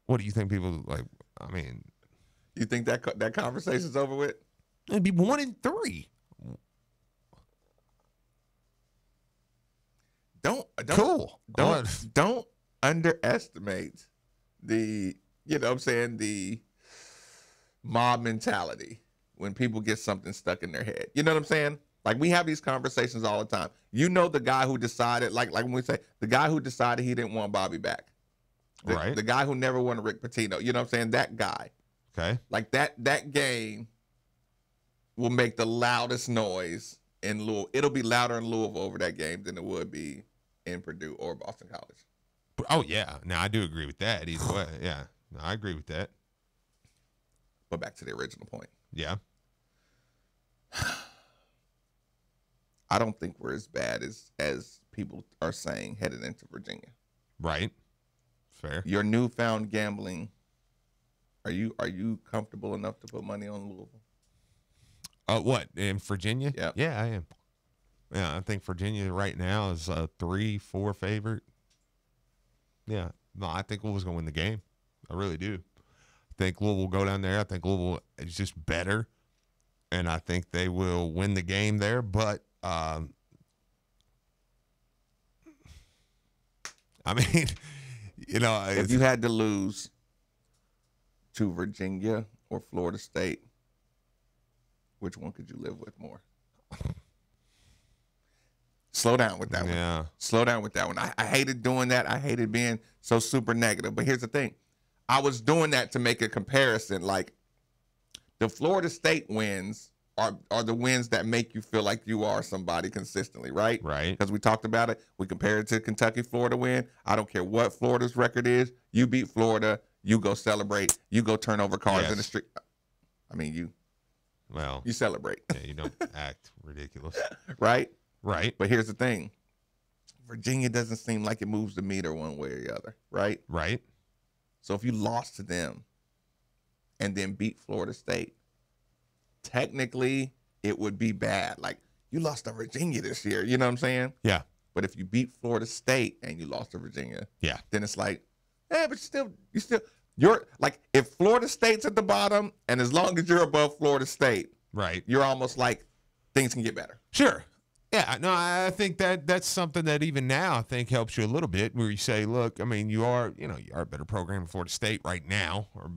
What do you think people like? I mean, you think that conversation's over with? It'd be 1 in 3. Don't underestimate the, the mob mentality when people get something stuck in their head. You know what I'm saying? Like, we have these conversations all the time. You know, the guy who decided, like when we say, the guy who decided he didn't want Bobby back. Right. The guy who never wanted Rick Pitino. You know what I'm saying? That guy. Okay. Like, that game will make the loudest noise in Louisville. It'll be louder in Louisville over that game than it would be in Purdue or Boston College. Oh, yeah. Now, I do agree with that either way. Yeah. No, I agree with that. But back to the original point. Yeah. I don't think we're as bad as people are saying headed into Virginia. Right. Fair. Your newfound gambling, are you comfortable enough to put money on Louisville? What, in Virginia? Yeah. Yeah, I am. Yeah, I think Virginia right now is a 3-4 favorite. Yeah. No, I think Louisville's going to win the game. I really do. I think Louisville will go down there. I think Louisville is just better. And I think they will win the game there. But, I mean, you know. If you had to lose to Virginia or Florida State, which one could you live with more? Slow down with that one. Slow down with that one. I hated doing that. I hated being so super negative. But here's the thing. I was doing that to make a comparison. Like, the Florida State wins are the wins that make you feel like you are somebody consistently, right? Right. Because we talked about it. We compared it to Kentucky-Florida win. I don't care what Florida's record is. You beat Florida. You go celebrate. You go turn over cars in the street. I mean, you celebrate. Yeah, you don't act ridiculous. Right? Right. But here's the thing. Virginia doesn't seem like it moves the meter one way or the other, right? Right. So if you lost to them and then beat Florida State, technically it would be bad. Like, you lost to Virginia this year. You know what I'm saying? Yeah. But if you beat Florida State and you lost to Virginia, yeah, then it's like, but you're like, if Florida State's at the bottom, and as long as you're above Florida State, right, you're almost like things can get better. Sure. Yeah, no, I think that's something that even now I think helps you a little bit, where you say, look, I mean, you are a better program than Florida State right now, or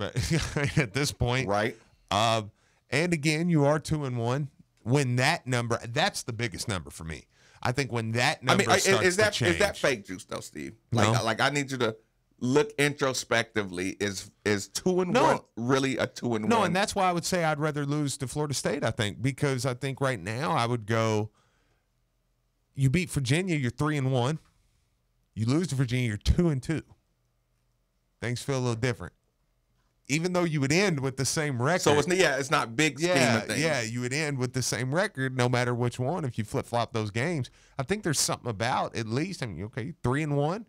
at this point, right? And again, you are 2-1. When that number, that's the biggest number for me. I think when that number starts to change. Is that fake juice though, Steve? No. Like I need you to look introspectively. Is 2-1 really a 2-1? No, and that's why I would say I'd rather lose to Florida State. I think, because I think right now I would go. You beat Virginia, you're 3-1. You lose to Virginia, you're 2-2. Things feel a little different. Even though you would end with the same record. So it's not big scheme of things. Yeah, you would end with the same record no matter which one if you flip-flop those games. I think there's something about, at least, I mean, okay, 3-1.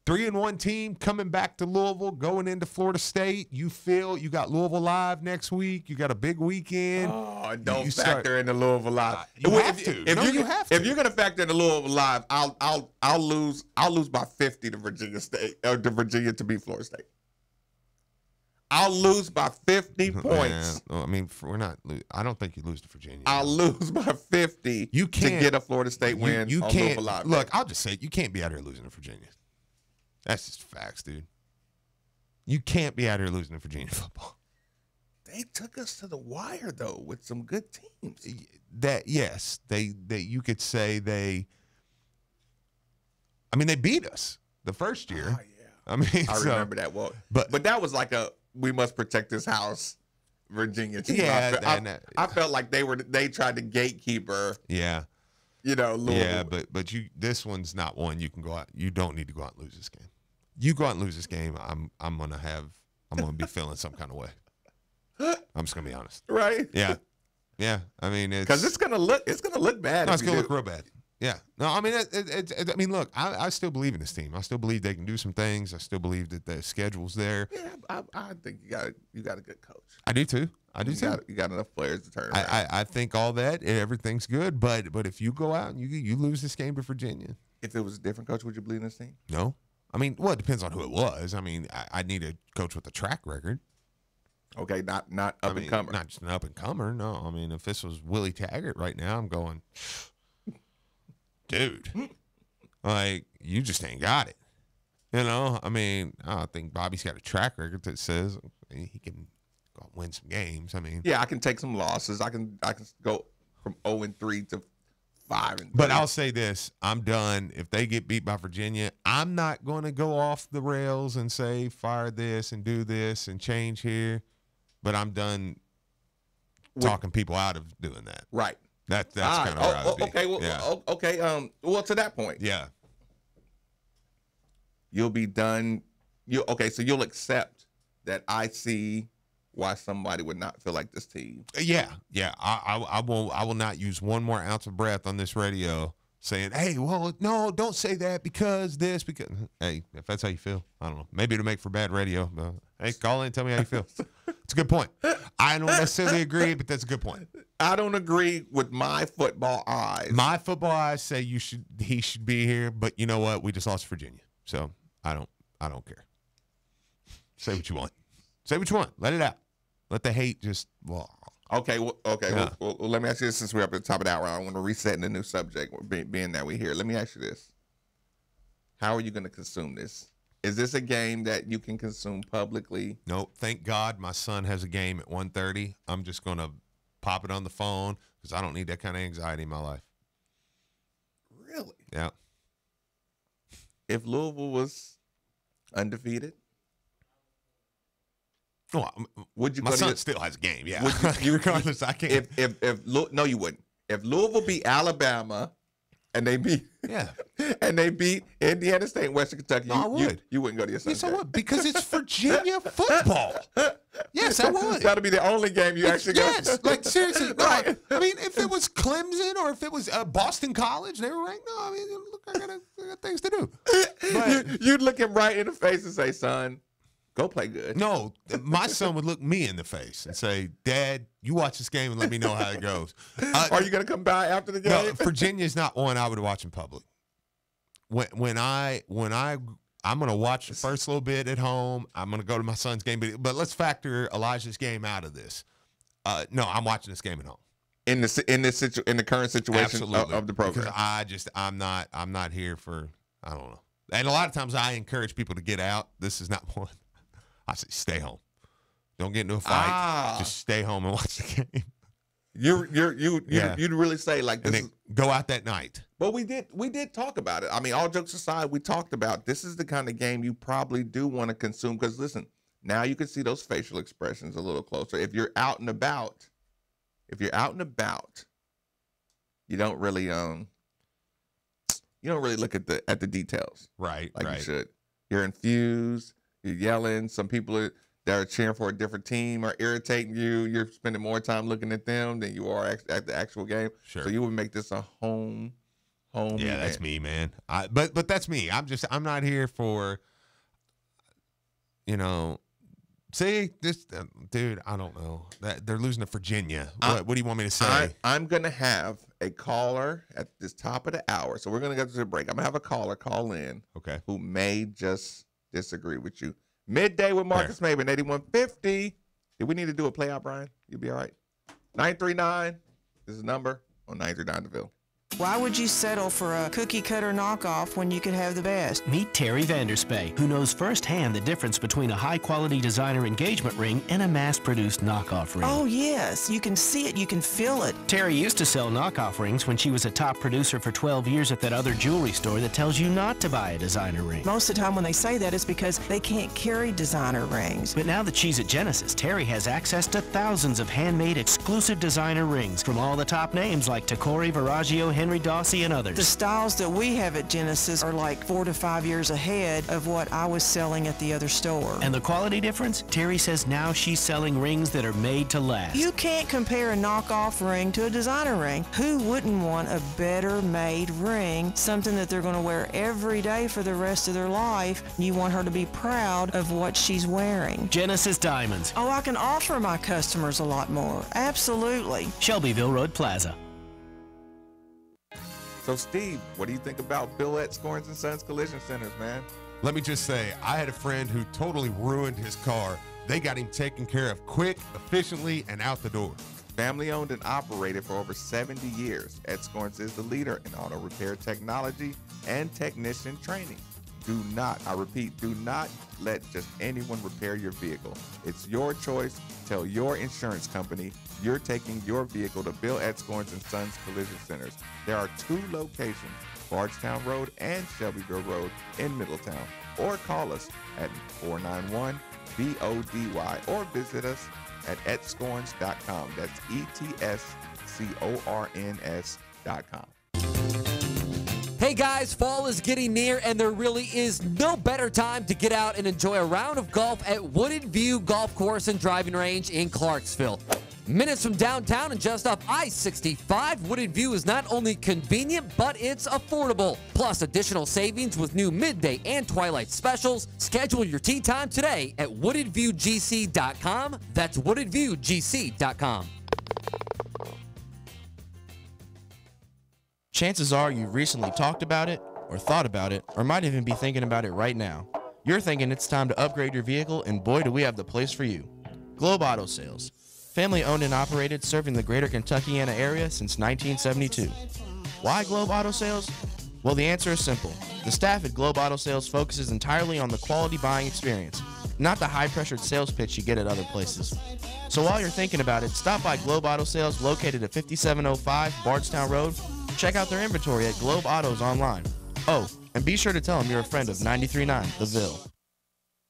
3-1 team coming back to Louisville, going into Florida State. You feel you got Louisville Live next week. You got a big weekend. Oh, don't factor in the Louisville Live. You have to. You have to. If you're gonna factor in the Louisville Live, I'll lose by 50 to Virginia State or to Virginia to beat Florida State. I'll lose by 50 points. Yeah, I mean, we're not. I don't think you lose to Virginia. I'll lose by 50. You can't to get a Florida State win. You on can't. Louisville Live. Look, I'll just say it, you can't be out here losing to Virginia. That's just facts, dude. You can't be out here losing to Virginia football. They took us to the wire though with some good teams. They you could say they. I mean, they beat us the first year. Oh, yeah. I mean, I remember that. Well, but that was like we must protect this house, Virginia team. Yeah, I felt like they tried to gatekeeper. Yeah. Louisville. Yeah, but this one's not one you can go out. You don't need to go out and lose this game. You go out and lose this game, I'm gonna be feeling some kind of way. I'm just gonna be honest. Right? Yeah. Yeah. I mean, because it's gonna look bad. No, it's gonna look real bad. Yeah. No, I mean, I mean, look, I still believe in this team. I still believe they can do some things. I still believe that the schedule's there. Yeah, I think you got a good coach. I do too. You got enough players to turn around. I think all that, everything's good. But if you go out and you lose this game to Virginia. If it was a different coach, would you believe in this team? No. I mean, well, it depends on who it was. I mean, I need a coach with a track record. Okay, not up and comer. Not just an up and comer. No, I mean, if this was Willie Taggart right now, I'm going, dude, like, you just ain't got it. I mean, I think Bobby's got a track record that says he can go win some games. I mean, Yeah, I can take some losses. I can go from 0-3 to 5-3. But I'll say this: I'm done. If they get beat by Virginia, I'm not going to go off the rails and say fire this and do this and change here. But I'm done talking people out of doing that. Right. That's kind of where I would be. Okay. Well, yeah. okay. Well, to that point, Yeah. you'll be done. So you'll accept that I see why somebody would not feel like this team. Yeah. I will not use one more ounce of breath on this radio saying, hey, well, no, don't say that because this, because, hey, if that's how you feel, I don't know. Maybe it'll make for bad radio. But, hey, call in and tell me how you feel. It's a good point. I don't necessarily agree, but that's a good point. I don't agree with my football eyes. My football eyes say he should be here, but you know what? We just lost Virginia. So I don't care. Say what you want. Say what you want. Let it out. Let the hate just Okay. Yeah. Well, let me ask you this since we're up at the top of the hour. I want to reset in a new subject, being that we're here. Let me ask you this. How are you going to consume this? Is this a game that you can consume publicly? No, thank God my son has a game at 1:30. I'm just going to pop it on the phone because I don't need that kind of anxiety in my life. Really? Yeah. If Louisville was undefeated, would you? My go son to still has a game. Yeah. Would you, Regardless, I can't. No, you wouldn't. If Louisville beat Alabama, and they beat Indiana State and Western Kentucky, I would. You wouldn't go to your son's Yes, I game. would because it's Virginia football. Yes, I would. That'll be the only game you actually go. Yes, like seriously. No, Right. I mean, if it was Clemson or if it was Boston College, they were ranked. No, I mean, look, I got things to do. But You'd look him right in the face and say, "Son, go play good." no, my son would look me in the face and say, "Dad, you watch this game and let me know how it goes." Are you going to come by after the game? No, Virginia's not one I would watch in public. When I'm going to watch the first little bit at home. I'm going to go to my son's game, but let's factor Elijah's game out of this. No, I'm watching this game at home. In the current situation of the program, because I'm not here for, I don't know. And a lot of times I encourage people to get out. This is not one. I say stay home. Don't get into a fight. Just stay home and watch the game. You'd really say like this. And then go out that night. But we did talk about it. I mean, all jokes aside, we talked about this is the kind of game you probably do want to consume because listen, now you can see those facial expressions a little closer. If you're out and about, you don't really look at the details. Right. Like right. you should. You're infused, you're yelling, some people that are cheering for a different team are irritating you. You're spending more time looking at them than you are at the actual game. Sure. So you would make this a home. Yeah, event. that's me, man. But that's me. I'm not here for, see this dude. I don't know that they're losing to Virginia. What do you want me to say? I'm gonna have a caller at this top of the hour. So we're gonna go to the break. I'm gonna have a caller call in. Okay. Who may just disagree with you. Midday with Marcus Maben, 8150. Do we need to do a play out, Brian? You'll be all right. 939 is the number on 939 DeVille. Why would you settle for a cookie-cutter knockoff when you could have the best? Meet Terry Vanderspay, who knows firsthand the difference between a high-quality designer engagement ring and a mass-produced knockoff ring. Oh, yes. You can see it. You can feel it. Terry used to sell knockoff rings when she was a top producer for 12 years at that other jewelry store that tells you not to buy a designer ring. Most of the time when they say that, it's because they can't carry designer rings. But now that she's at Genesis, Terry has access to thousands of handmade exclusive designer rings from all the top names like Tacori, Verragio, Henry Dawsey, and others. The styles that we have at Genesis are like 4 to 5 years ahead of what I was selling at the other store. And the quality difference? Terry says now she's selling rings that are made to last. You can't compare a knockoff ring to a designer ring. Who wouldn't want a better made ring, something that they're going to wear every day for the rest of their life? You want her to be proud of what she's wearing. Genesis Diamonds. Oh, I can offer my customers a lot more. Absolutely. Shelbyville Road Plaza. So, Steve, what do you think about Bill at Scorns & Sons Collision Centers, man? Let me just say, I had a friend who totally ruined his car. They got him taken care of quick, efficiently, and out the door. Family owned and operated for over 70 years, Ed Scorns is the leader in auto repair technology and technician training. do not, I repeat, do not let just anyone repair your vehicle. It's your choice. Tell your insurance company you're taking your vehicle to Bill Edscorns & Sons Collision Centers. There are 2 locations, Bardstown Road and Shelbyville Road in Middletown. Or call us at 491-BODY or visit us at edscorns.com. That's ETSCORNS.com. Hey guys, fall is getting near and there really is no better time to get out and enjoy a round of golf at Wooded View Golf Course and Driving Range in Clarksville. Minutes from downtown and just off I-65, Wooded View is not only convenient, but it's affordable. Plus additional savings with new midday and twilight specials. Schedule your tee time today at woodedviewgc.com. That's woodedviewgc.com. Chances are you've recently talked about it, or thought about it, or might even be thinking about it right now. You're thinking it's time to upgrade your vehicle, and boy do we have the place for you. Globe Auto Sales. Family owned and operated, serving the greater Kentuckiana area since 1972. Why Globe Auto Sales? Well, the answer is simple. The staff at Globe Auto Sales focuses entirely on the quality buying experience, not the high-pressured sales pitch you get at other places. So while you're thinking about it, stop by Globe Auto Sales located at 5705 Bardstown Road. Check out their inventory at Globe Autos online. Oh, and be sure to tell them you're a friend of 93.9 The Ville.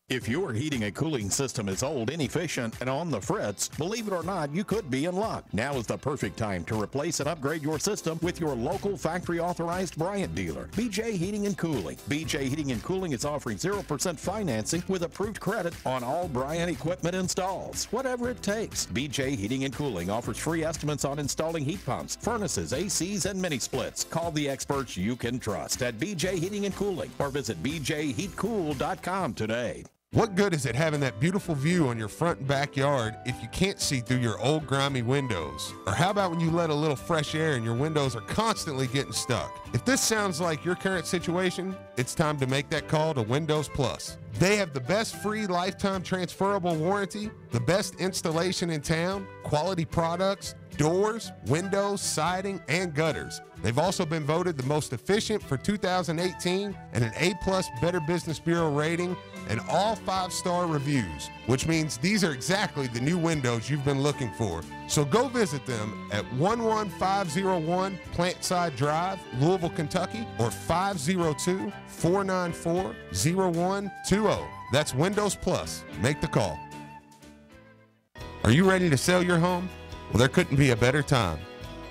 If your heating and cooling system is old, inefficient, and on the fritz, believe it or not, you could be in luck. Now is the perfect time to replace and upgrade your system with your local factory-authorized Bryant dealer, BJ Heating and Cooling. BJ Heating and Cooling is offering 0% financing with approved credit on all Bryant equipment installs, whatever it takes. BJ Heating and Cooling offers free estimates on installing heat pumps, furnaces, ACs, and mini splits. Call the experts you can trust at BJ Heating and Cooling or visit bjheatcool.com today. What good is it having that beautiful view on your front and backyard if you can't see through your old grimy windows? Or how about when you let a little fresh air and your windows are constantly getting stuck? If this sounds like your current situation, it's time to make that call to Windows Plus. They have the best free lifetime transferable warranty, the best installation in town, quality products, doors, windows, siding, and gutters. They've also been voted the most efficient for 2018 and an A+ Better Business Bureau rating and all 5-star reviews, which means these are exactly the new windows you've been looking for. So go visit them at 11501 Plantside Drive, Louisville, Kentucky, or 502-494-0120. That's Windows Plus. Make the call. Are you ready to sell your home? Well, there couldn't be a better time.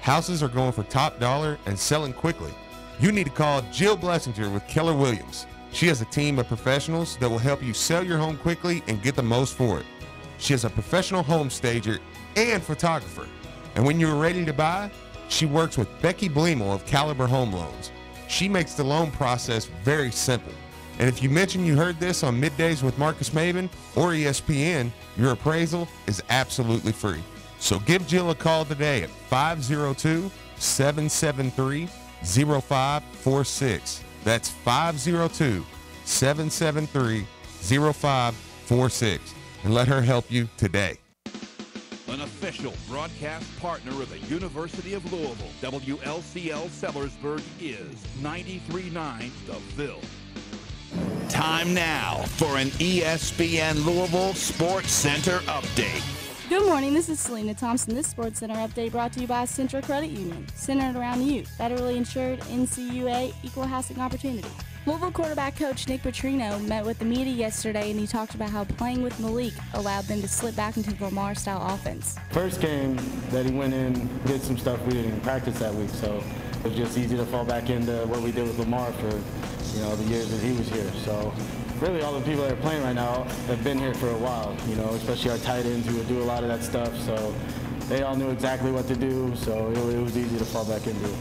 Houses are going for top dollar and selling quickly. You need to call Jill Blessinger with Keller Williams. She has a team of professionals that will help you sell your home quickly and get the most for it. She is a professional home stager and photographer. And when you're ready to buy, she works with Becky Bleemel of Caliber Home Loans. She makes the loan process very simple. And if you mention you heard this on Middays with Marcus Maben or ESPN, your appraisal is absolutely free. So give Jill a call today at 502-773-0546. That's 502-773-0546. And let her help you today. An official broadcast partner of the University of Louisville, WLCL Sellersburg is 93.9 The Ville. Time now for an ESPN Louisville Sports Center update. Good morning, this is Selena Thompson. This Sports Center update brought to you by Central Credit Union. Centered around you, federally insured, NCUA, equal housing opportunity. Louisville quarterback coach Nick Petrino met with the media yesterday and he talked about how playing with Malik allowed them to slip back into the Lamar-style offense. First game that he went in, did some stuff we didn't practice that week, so it was just easy to fall back into what we did with Lamar for the years that he was here. So really all the people that are playing right now have been here for a while, especially our tight ends who would do a lot of that stuff. So they all knew exactly what to do, so it was easy to fall back into it.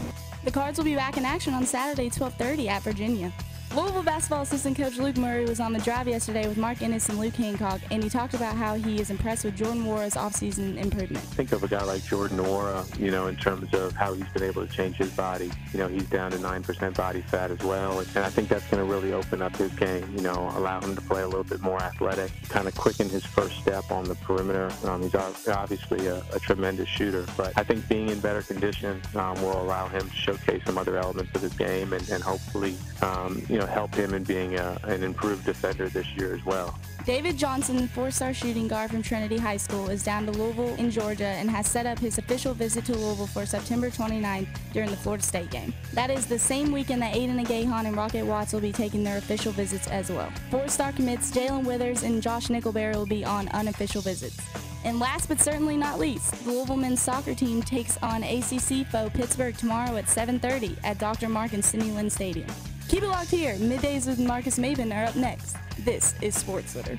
The Cards will be back in action on Saturday, 12:30 at Virginia. Louisville basketball assistant coach Luke Murray was on the drive yesterday with Mark Ennis and Luke Hancock, and he talked about how he is impressed with Jordan Wora's offseason improvement. Think of a guy like Jordan Wora, in terms of how he's been able to change his body. He's down to 9% body fat as well, and I think that's going to really open up his game, allow him to play a little bit more athletic, kind of quicken his first step on the perimeter. He's obviously a tremendous shooter, but I think being in better condition will allow him to showcase some other elements of his game and hopefully, help him in being an improved defender this year as well. David Johnson, 4-star shooting guard from Trinity High School, is down to Louisville in Georgia and has set up his official visit to Louisville for September 29th during the Florida State game. That is the same weekend that Aiden Agahan and Rocket Watts will be taking their official visits as well. 4-star commits Jalen Withers and Josh Nickelberry will be on unofficial visits. And last but certainly not least, the Louisville men's soccer team takes on ACC foe Pittsburgh tomorrow at 7:30 at Dr. Mark and Sidney Lynn Stadium. Keep it locked here. Middays with Marcus Maben are up next. This is Sports Litter.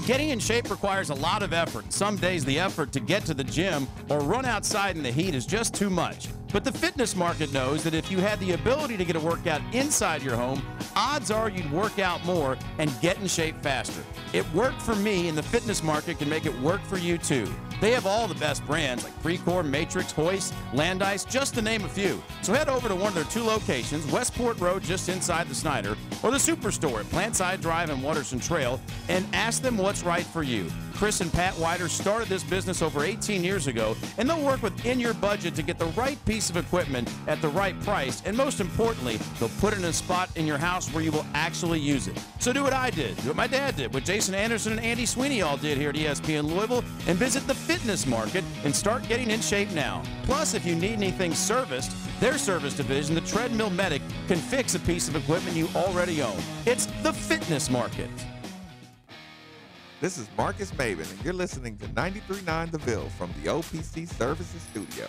Getting in shape requires a lot of effort. Some days the effort to get to the gym or run outside in the heat is just too much. But the fitness market knows that if you had the ability to get a workout inside your home, odds are you'd work out more and get in shape faster. It worked for me, and the fitness market can make it work for you too. They have all the best brands like Precor, Matrix, Hoist, Landice, just to name a few. So head over to one of their 2 locations, Westport Road just inside the Snyder, or the Superstore at Plantside Drive and Waterston Trail, and ask them what's right for you. Chris and Pat Wider started this business over 18 years ago, and they'll work within your budget to get the right piece of equipment at the right price, and most importantly, they'll put it in a spot in your house where you will actually use it. So do what I did, do what my dad did, what Jason Anderson and Andy Sweeney all did here at ESPN Louisville, and visit the fitness market and start getting in shape now. Plus, if you need anything serviced, their service division, the Treadmill Medic, can fix a piece of equipment you already own. It's the fitness market. This is Marcus Maben, and you're listening to 93.9 The Ville from the OPC Services Studio.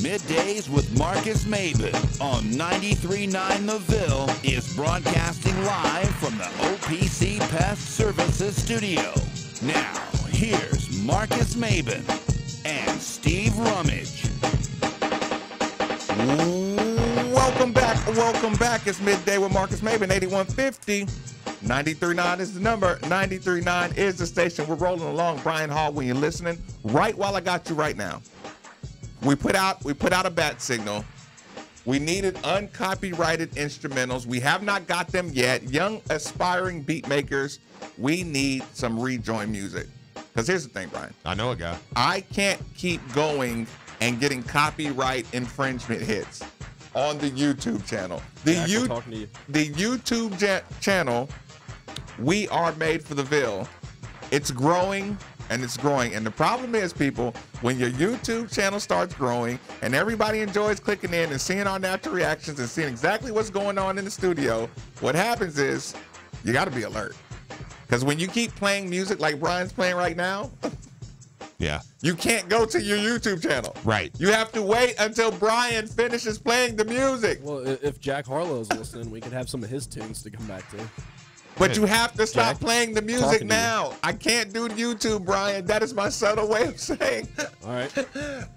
Middays with Marcus Maben on 93.9 The Ville is broadcasting live from the OPC Pest Services Studio. Now, here's Marcus Maben and Steve Rummage. Welcome back. Welcome back. It's Midday with Marcus Maben, 8150. 93.9 is the number. 93.9 is the station. We're rolling along. Brian Hall, when you're listening, right while I got you right now. We put out a bat signal. We needed uncopyrighted instrumentals. We have not got them yet. Young aspiring beat makers, we need some rejoin music. Because here's the thing, Brian. I know a guy. I can't keep going and getting copyright infringement hits on the YouTube channel. The YouTube channel, We Are Made for the Ville. It's growing. And it's growing. And the problem is, people, when your YouTube channel starts growing and everybody enjoys clicking in and seeing our natural reactions and seeing exactly what's going on in the studio, what happens is you got to be alert. Because when you keep playing music like Brian's playing right now, yeah, you can't go to your YouTube channel. Right. You have to wait until Brian finishes playing the music. Well, if Jack Harlow's listening, we could have some of his tunes to come back to. But you have to stop playing the music now. I can't do YouTube, Brian. That is my subtle way of saying. All right.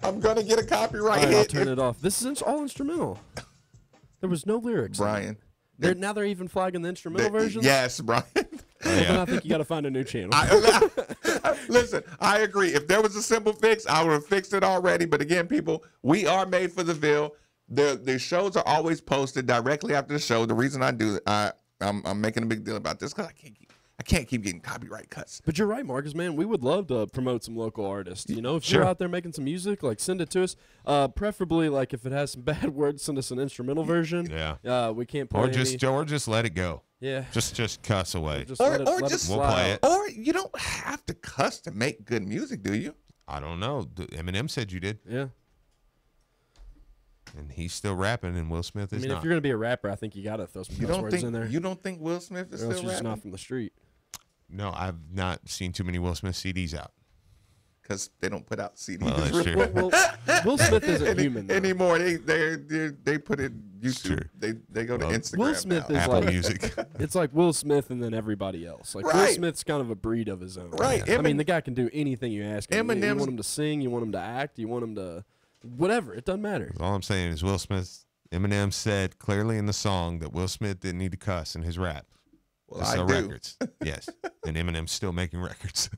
I'm going to get a copyright hit. I'll turn it off. This is all instrumental. There was no lyrics. Brian. Now they're even flagging the instrumental version? Yes, Brian. Then I think you got to find a new channel. Listen, I agree. If there was a simple fix, I would have fixed it already. But again, people, We Are Made for the Ville. The shows are always posted directly after the show. The reason I do it, I'm making a big deal about this because I can't keep getting copyright cuts. But you're right, Marcus, man. We would love to promote some local artists. You know, if you're out there making some music, like send it to us. Preferably, like if it has some bad words, send us an instrumental version. Yeah. We can't play or just let it go. Yeah. Just cuss away. Or just we'll play it. Or you don't have to cuss to make good music, do you? I don't know. Eminem said you did. Yeah. And he's still rapping, and Will Smith is not. If you're going to be a rapper, I think you got to throw some cuss words in there. You don't think Will Smith is still rapping? You're just not from the street. No, I've not seen too many Will Smith CDs out. Because they don't put out CDs. Well, that's true. Well, Will Smith isn't human though. Anymore. They put it YouTube. They go to Instagram. Will Smith now. is Apple like Music. It's like Will Smith and then everybody else. Like Will Smith's kind of a breed of his own. Right. I mean, the guy can do anything you ask him. You Eminem's- want him to sing, you want him to act, you want him to whatever. It doesn't matter. All I'm saying is Eminem said clearly in the song that Will Smith didn't need to cuss in his rap. Well, to I sell do. records. Yes. And Eminem's still making records.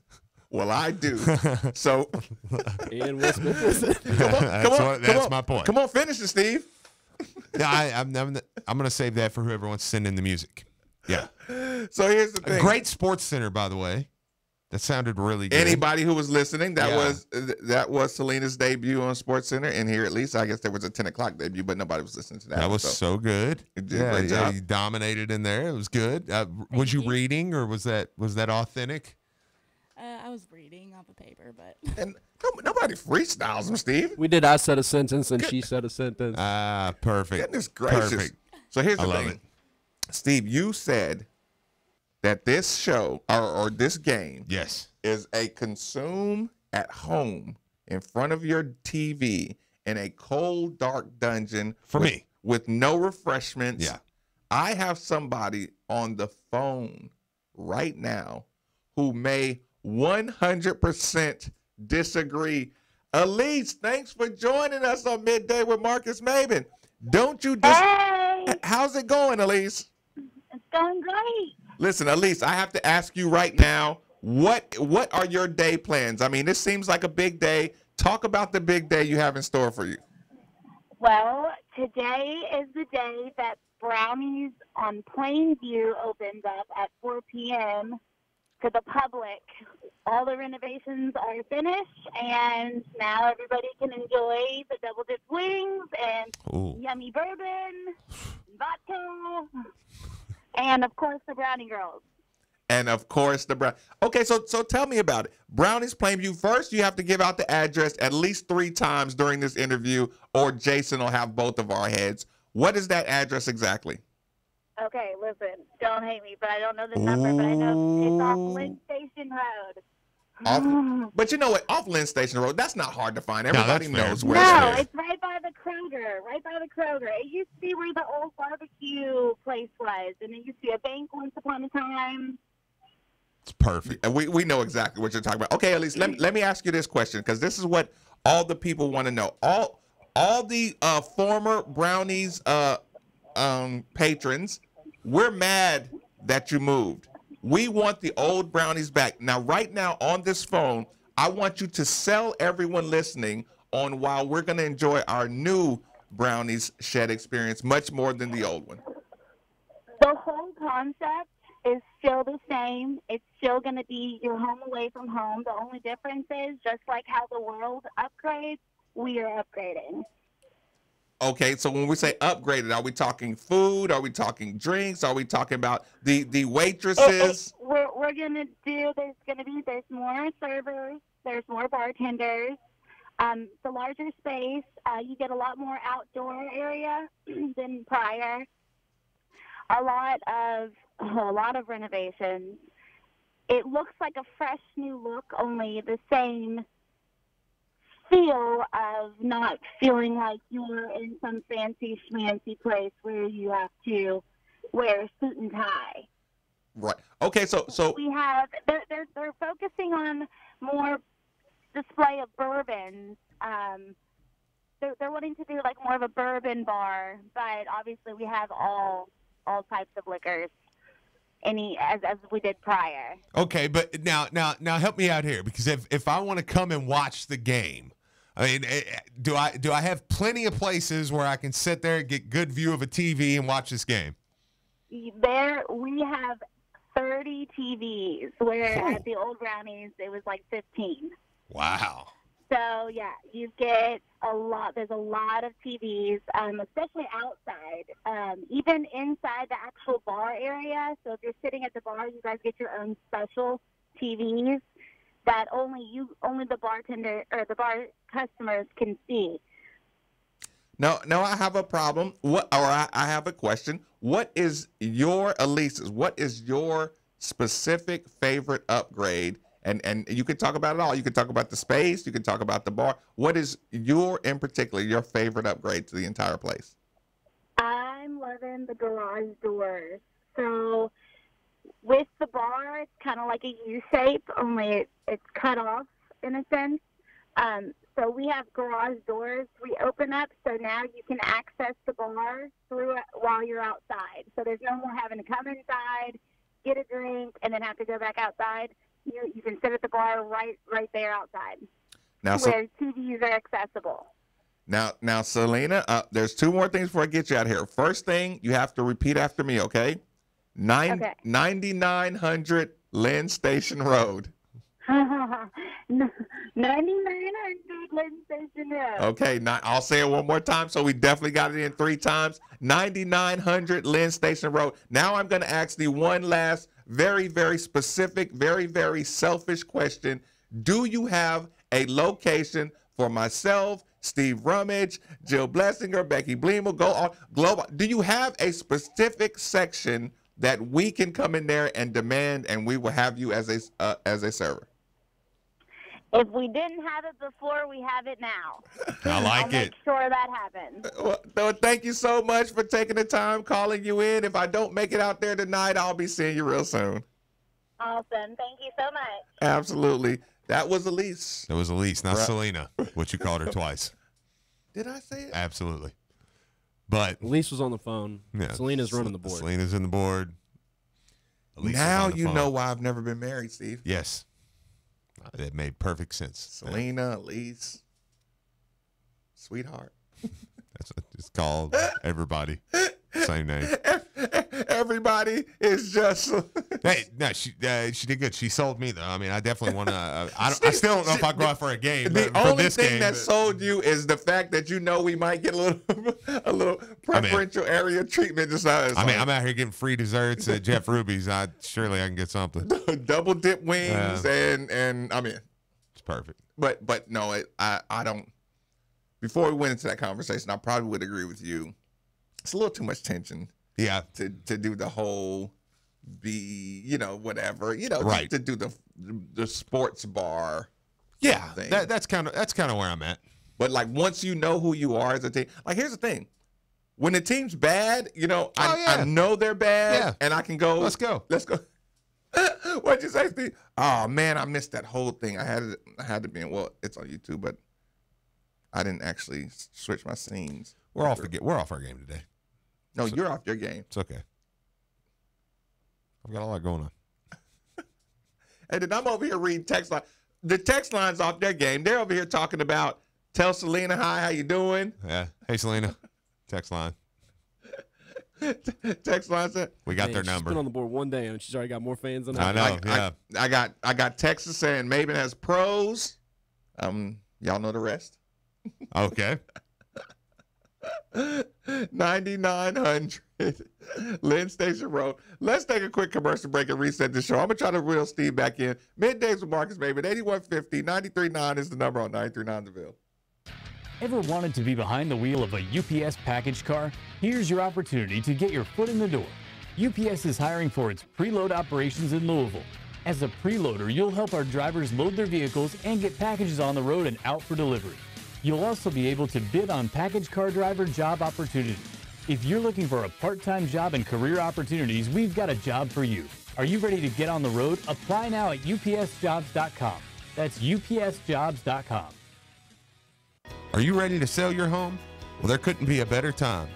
Well, I do. So and Will Smith is it. Come on, That's my point. Come on, finish it, Steve. No, I'm going to save that for whoever wants to send in the music. Yeah. So here's the thing. A great Sports Center, by the way. That sounded really good. Anybody who was listening, that was Selena's debut on Sports Center, and here at least I guess there was a 10 o'clock debut, but nobody was listening to that. That was so good. You did a great job. You dominated in there. It was good. Was you reading, or was that authentic? I was reading off a paper, but and nobody freestyles them, Steve. We did. I said a sentence and she said a sentence. Perfect. Goodness gracious. Perfect. So here's I the love thing, it. Steve. You said that this show or this game, is a consume at home in front of your TV in a cold, dark dungeon for me with no refreshments. Yeah. I have somebody on the phone right now who may 100% disagree. Elise, thanks for joining us on Midday with Marcus Maben. Don't you How's it going, Elise? It's going great. Listen, Elise, I have to ask you right now, what are your day plans? I mean, this seems like a big day. Talk about the big day you have in store for you. Well, today is the day that Brownies on Plainview opens up at 4 p.m. to the public. All the renovations are finished, and now everybody can enjoy the double dip wings and yummy bourbon, vodka, and, of course, the Brownie Girls. And, of course, the Brown. Okay, so tell me about it. Brownies Plainview. First, you have to give out the address at least 3 times during this interview, or Jason will have both of our heads. What is that address exactly? Okay, listen, don't hate me, but I don't know the number, but I know it's off Lynn Station Road. But you know what? Off Lynn Station Road, that's not hard to find. Everybody knows where No, it is. it's right by the Kroger, It used to be where the old barbecue place was, and it used to be a bank once upon a time. It's perfect. And we know exactly what you're talking about. Okay, Elise, let me ask you this question, because this is what all the people want to know. All the former Brownies patrons, we're mad that you moved. We want the old Brownies back. Now, right now on this phone, I want you to sell everyone listening on why we're going to enjoy our new Brownies Shed experience much more than the old one. The whole concept is still the same. It's still going to be your home away from home. The only difference is, just like how the world upgrades, we are upgrading. Okay, so when we say upgraded, are we talking food? Are we talking drinks? Are we talking about the waitresses? We're gonna do. There's more servers. There's more bartenders. The larger space. You get a lot more outdoor area than prior. A lot of renovations. It looks like a fresh new look, only the same feel of not feeling like you're in some fancy schmancy place where you have to wear a suit and tie. Right. Okay. So we have they're focusing on more display of bourbons. They're wanting to do like more of a bourbon bar, but obviously we have all types of liquors. As we did prior. Okay, but now help me out here, because if I want to come and watch the game, I mean, do I have plenty of places where I can sit there and get good view of a TV and watch this game? There we have 30 TVs, where at the old Brownies it was like 15. Wow. So yeah, you get a lot. There's a lot of TVs, especially outside, even inside the actual bar area. So if you're sitting at the bar, you guys get your own special TVs that only the bartender or the bar customers can see. No, I have a problem. I have a question. What is your Elise's? What is your specific favorite upgrade? And you can talk about it all. You can talk about the space. You can talk about the bar. What is your favorite upgrade to the entire place? I'm loving the garage doors. So with the bar, it's kind of like a U shape, only it's cut off in a sense. So we have garage doors we open up, so now you can access the bar through it while you're outside. So there's no more having to come inside, get a drink, and then have to go back outside. You can sit at the bar right there outside, now, where TVs are accessible. Now, Selena, there's two more things before I get you out of here. First thing, you have to repeat after me, okay? 9900 Lynn Station Road. 9900 Lynn Station Road. Okay, I'll say it one more time, so we definitely got it in 3 times. 9900 Lynn Station Road. Now I'm going to ask the one last, very, very specific, very, very selfish question. Do you have a location for myself, Steve Rummage, Jill Blessinger, Becky Bleemer, go on global? Do you have a specific section that we can come in there and demand, and we will have you as a server? If we didn't have it before, we have it now. I like I'll make sure that happens. Well, thank you so much for taking the time, calling you in. If I don't make it out there tonight, I'll be seeing you real soon. Awesome. Thank you so much. Absolutely. That was Elise. It was Elise, not Selena, which you called her twice. Did I say it? Absolutely. But Elise was on the phone. Yeah, Selena's running the board. Selena's in the board. Elise Now on the you phone. know why I've never been married, Steve. Yes. It made perfect sense. Selena, Elise, sweetheart. That's what it's called. Everybody. Same name. Everybody is just. Hey, no, she did good. She sold me though. I mean, I definitely want to. I still don't know if I go out for a game. The for only this thing game, that sold you is the fact that you know we might get a little preferential area treatment. Just I'm out here getting free desserts at Jeff Ruby's. Surely I can get something. Double dip wings and I mean, it's perfect. But no, I don't. Before we went into that conversation, I probably would agree with you. It's a little too much tension. Yeah. To do the whole whatever, right. To do the sports bar. Yeah. Thing. That's kind of where I'm at. But like once you know who you are as a team, like here's the thing. When the team's bad, I know they're bad and I can go. Let's go. What'd you say, Steve? Oh man, I missed that whole thing. I had to be in. Well, it's on YouTube, but I didn't actually switch my scenes. We're off our game today. No, you're off your game. It's okay. I've got a lot going on. And then I'm over here reading text line. The text line's off their game. They're over here talking about tell Selena hi, how you doing? Yeah. Hey Selena. Text line. Text line said we got their She's number. been on the board one day and she's already got more fans than I know. Yeah. I got texts saying Maven has pros. Y'all know the rest. Okay. 9900 Lynn Station Road. Let's take a quick commercial break and reset the show. I'm going to try to reel Steve back in. Middays with Marcus Maven. 8150 939 is the number on 939 The Ville. Ever wanted to be behind the wheel of a UPS package car? Here's your opportunity to get your foot in the door. UPS is hiring for its preload operations in Louisville. As a preloader, you'll help our drivers load their vehicles and get packages on the road and out for delivery. You'll also be able to bid on package car driver job opportunities. If you're looking for a part-time job and career opportunities, we've got a job for you. Are you ready to get on the road? Apply now at upsjobs.com. That's upsjobs.com. Are you ready to sell your home? Well, there couldn't be a better time.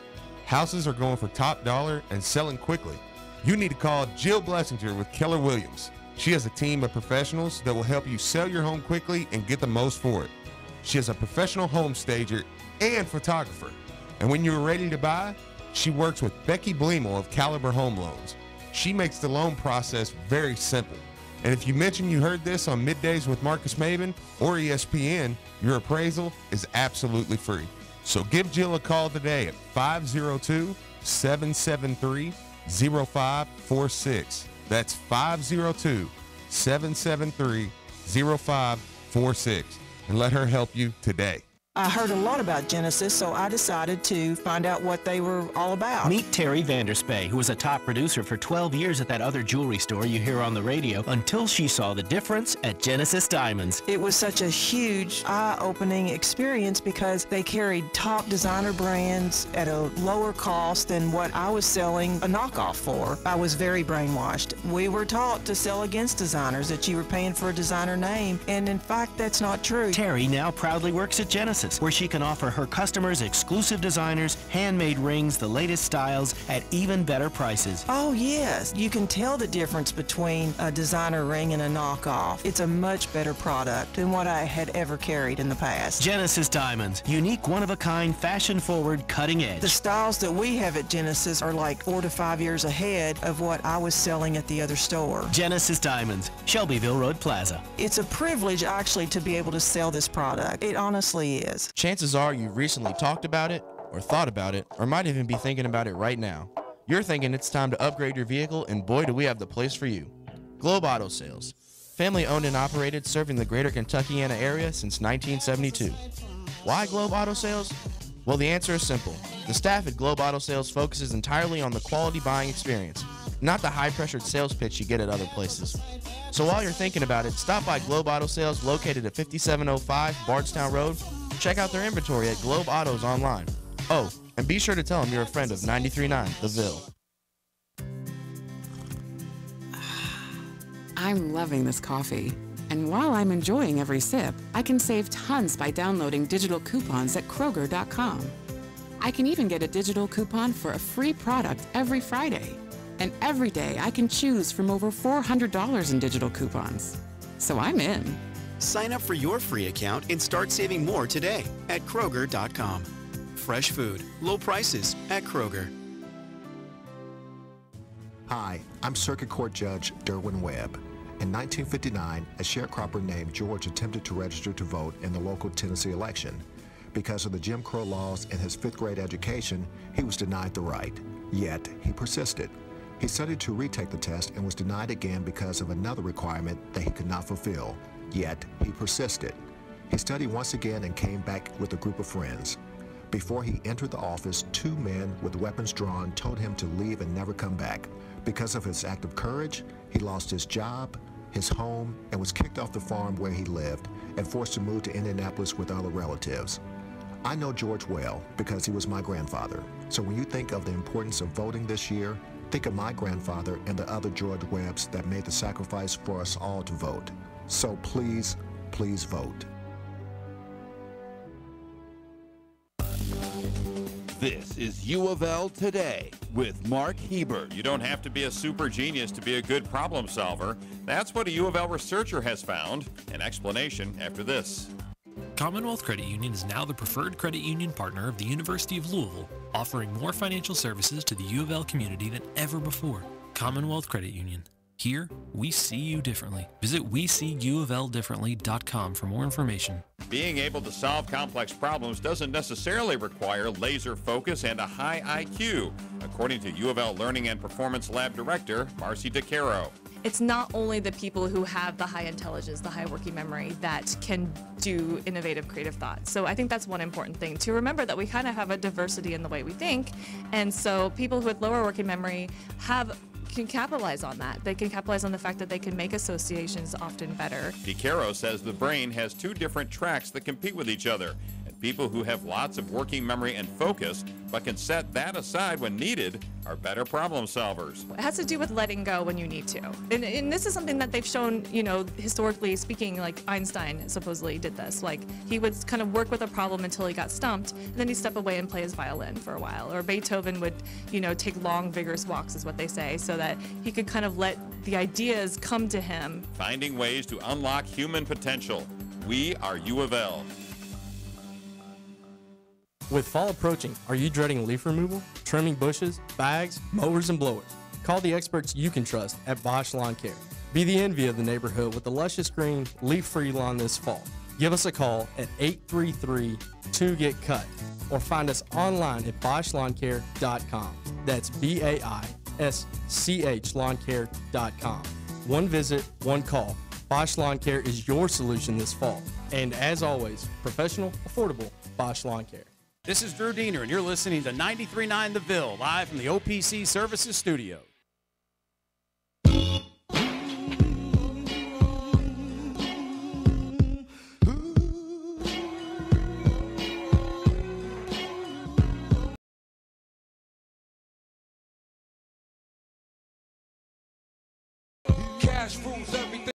Houses are going for top dollar and selling quickly. You need to call Jill Blessinger with Keller Williams. She has a team of professionals that will help you sell your home quickly and get the most for it. She is a professional home stager and photographer. And when you're ready to buy, she works with Becky Bleemer of Caliber Home Loans. She makes the loan process very simple. And if you mention you heard this on Middays with Marcus Maven or ESPN, your appraisal is absolutely free. So give Jill a call today at 502-773-0546. That's 502-773-0546. And let her help you today. I heard a lot about Genesis, so I decided to find out what they were all about. Meet Terry Vanderspay, who was a top producer for 12 years at that other jewelry store you hear on the radio until she saw the difference at Genesis Diamonds. It was such a huge, eye-opening experience because they carried top designer brands at a lower cost than what I was selling a knockoff for. I was very brainwashed. We were taught to sell against designers, that you were paying for a designer name, and in fact, that's not true. Terry now proudly works at Genesis. Services, where she can offer her customers exclusive designers, handmade rings, the latest styles at even better prices. Oh, yes. You can tell the difference between a designer ring and a knockoff. It's a much better product than what I had ever carried in the past. Genesis Diamonds, unique, one-of-a-kind, fashion-forward, cutting edge. The styles that we have at Genesis are like 4 to 5 years ahead of what I was selling at the other store. Genesis Diamonds, Shelbyville Road Plaza. It's a privilege actually to be able to sell this product. It honestly is. Chances are you've recently talked about it, or thought about it, or might even be thinking about it right now. You're thinking it's time to upgrade your vehicle, and boy do we have the place for you. Globe Auto Sales. Family owned and operated, serving the greater Kentuckiana area since 1972. Why Globe Auto Sales? Well, the answer is simple. The staff at Globe Auto Sales focuses entirely on the quality buying experience, not the high-pressured sales pitch you get at other places. So while you're thinking about it, stop by Globe Auto Sales located at 5705 Bardstown Road. Check out their inventory at Globe Autos online. Oh, and be sure to tell them you're a friend of 93.9 The Ville. I'm loving this coffee. And while I'm enjoying every sip, I can save tons by downloading digital coupons at Kroger.com. I can even get a digital coupon for a free product every Friday. And every day I can choose from over $400 in digital coupons. So I'm in. Sign up for your free account and start saving more today at Kroger.com. Fresh food, low prices at Kroger. Hi, I'm Circuit Court Judge Derwin Webb. In 1959, a sharecropper named George attempted to register to vote in the local Tennessee election. Because of the Jim Crow laws and his fifth-grade education, he was denied the right. Yet, he persisted. He studied to retake the test and was denied again because of another requirement that he could not fulfill. Yet, he persisted. He studied once again and came back with a group of friends. Before he entered the office, 2 men with weapons drawn told him to leave and never come back. Because of his act of courage, he lost his job, his home, and was kicked off the farm where he lived and forced to move to Indianapolis with other relatives. I know George well because he was my grandfather. So when you think of the importance of voting this year, think of my grandfather and the other George Webbs that made the sacrifice for us all to vote. So please, please vote. This is U of L Today with Mark Hebert. You don't have to be a super genius to be a good problem solver. That's what a U of L researcher has found. An explanation after this. Commonwealth Credit Union is now the preferred credit union partner of the University of Louisville, offering more financial services to the U of L community than ever before. Commonwealth Credit Union. Here, we see you differently. Visit WeSeeUofLDifferently.com for more information. Being able to solve complex problems doesn't necessarily require laser focus and a high IQ, according to U of L Learning and Performance Lab Director Marcy DeCaro. It's not only the people who have the high intelligence, the high working memory that can do innovative creative thought. So I think that's one important thing to remember, that we kind of have a diversity in the way we think. And so people with lower working memory can capitalize on that. They can capitalize on the fact that they can make associations often better. DeCaro says the brain has 2 different tracks that compete with each other. People who have lots of working memory and focus, but can set that aside when needed, are better problem solvers. It has to do with letting go when you need to. And this is something that they've shown, you know, historically speaking, like Einstein supposedly did this. Like, he would kind of work with a problem until he got stumped, and then he'd step away and play his violin for a while. Or Beethoven would, you know, take long, vigorous walks, is what they say, so that he could kind of let the ideas come to him. Finding ways to unlock human potential. We are U of L. With fall approaching, are you dreading leaf removal, trimming bushes, bags, mowers, and blowers? Call the experts you can trust at Bosch Lawn Care. Be the envy of the neighborhood with a luscious green, leaf-free lawn this fall. Give us a call at 833-2GET-CUT or find us online at BoschLawnCare.com. That's BAISCH LawnCare.com. One visit, one call. Bosch Lawn Care is your solution this fall. And as always, professional, affordable Bosch Lawn Care. This is Drew Diener, and you're listening to 93.9 The Ville, live from the OPC Services Studio. Cash rules everything.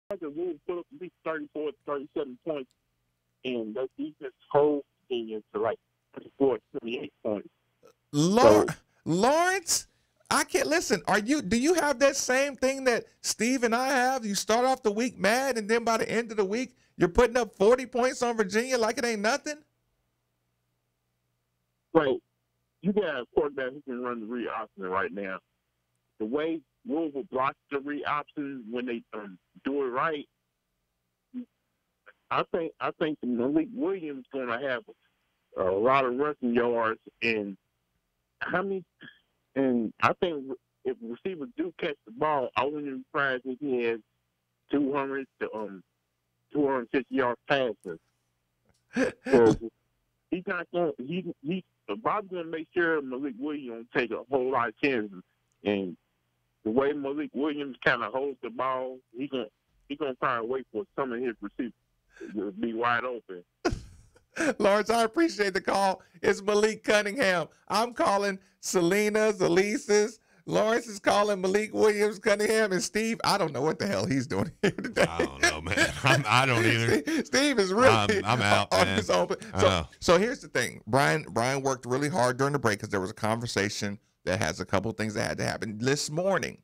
The Wolves put up at least 34 to 37 points, and that defense holds to like 34 to 28 points. Lawrence, I can't listen. Do you have that same thing that Steve and I have? You start off the week mad, and then by the end of the week, you're putting up 40 points on Virginia like it ain't nothing? Right. You got a quarterback who can run the read option right now. The way Wolves will block the read option when they do it right, I think Malik Williams going to have a lot of rushing yards, and I think if receivers do catch the ball, I wouldn't be surprised if he has 200 to 250 yard passes. So he's not going. Bob's going to make sure Malik Williams take a whole lot of chances, and the way Malik Williams kind of holds the ball, he's gonna try and wait for some of his receivers to be wide open. Lawrence, I appreciate the call. It's Malik Cunningham. I'm calling Selena's, Elise's. Lawrence is calling Malik Williams Cunningham. And Steve, I don't know what the hell he's doing here today. I don't know, man. I don't either. Steve is really I'm out, on man. his own. So here's the thing. Brian worked really hard during the break because there was a conversation that has a couple of things that had to happen. This morning,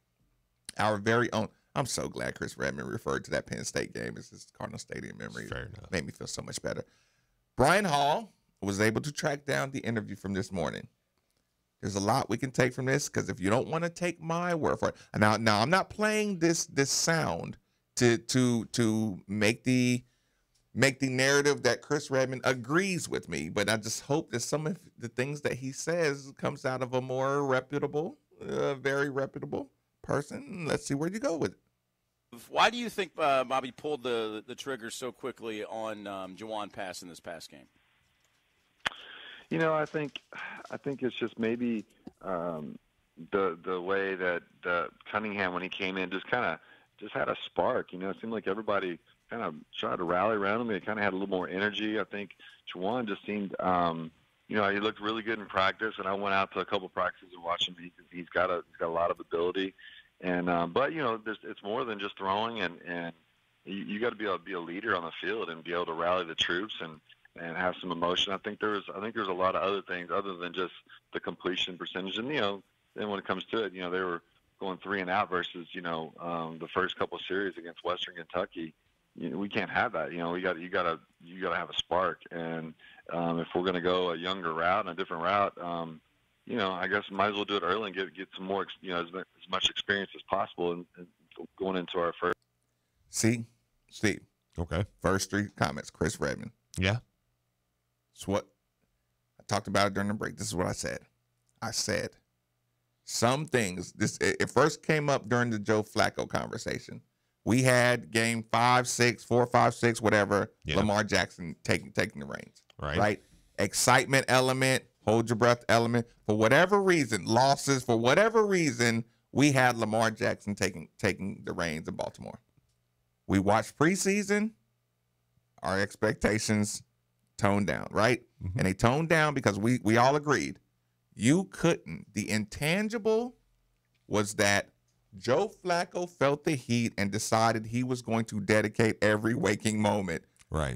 our very own, I'm so glad Chris Redmond referred to that Penn State game as his Cardinal Stadium memory. Fair enough. Made me feel so much better. Brian Hall was able to track down the interview from this morning. There's a lot we can take from this because if you don't want to take my word for it, now I'm not playing this sound to make the narrative that Chris Redmond agrees with me, but I just hope that some of the things that he says comes out of a more reputable, very reputable person. Let's see where you go with it. Why do you think Bobby pulled the trigger so quickly on Juwan Pass in this past game? You know, I think it's just maybe the way that Cunningham, when he came in, just had a spark. You know, it seemed like everybody kind of tried to rally around him. They kind of had a little more energy. I think Juwan just seemed, he looked really good in practice, and I went out to a couple practices and watched him. He's got a lot of ability, and but it's more than just throwing, and you got to be able to be a leader on the field and be able to rally the troops and have some emotion. I think there's a lot of other things other than just the completion percentage. And then when it comes to it, they were going 3 and out versus the first couple of series against Western Kentucky. We can't have that. You got to have a spark. And if we're going to go a younger route and a different route, I guess might as well do it early and get some more, as much experience as possible and going into our first. See, Steve. Okay. First 3 comments, Chris Redmond. Yeah. It's what I talked about it during the break. This is what I said. I said some things. It first came up during the Joe Flacco conversation. We had game 5, 6, 4, 5, 6, whatever. Yeah. Lamar Jackson taking the reins. Right. Excitement element, hold your breath element. For whatever reason, losses. For whatever reason, we had Lamar Jackson taking the reins in Baltimore. We watched preseason. Our expectations toned down, right? Mm-hmm. And they toned down because we all agreed you couldn't. The intangible was that Joe Flacco felt the heat and decided he was going to dedicate every waking moment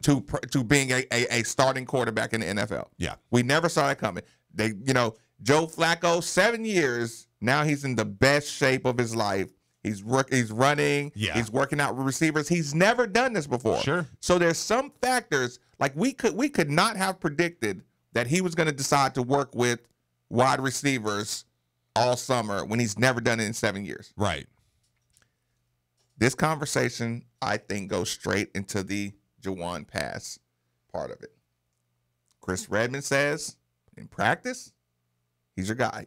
to being a starting quarterback in the NFL. Yeah. We never saw that coming. Joe Flacco, 7 years, now he's in the best shape of his life. He's running. Yeah. He's working out with receivers. He's never done this before. Sure. So there's some factors like we could not have predicted that he was going to decide to work with wide receivers all summer when he's never done it in 7 years. Right. This conversation, I think, goes straight into the Juwan Pass part of it. Chris Redmond says in practice, he's your guy.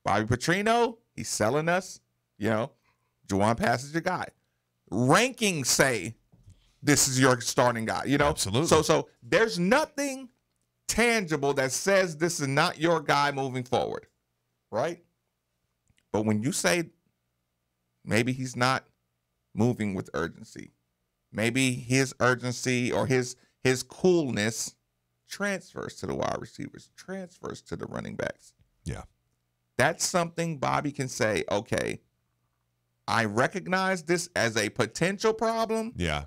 Bobby Petrino, he's selling us. Juwan Pass is your guy. Rankings say this is your starting guy. Absolutely. So there's nothing tangible that says this is not your guy moving forward, right? But when you say maybe he's not moving with urgency, maybe his urgency or his coolness transfers to the wide receivers, transfers to the running backs. Yeah. That's something Bobby can say, okay, I recognize this as a potential problem. Yeah.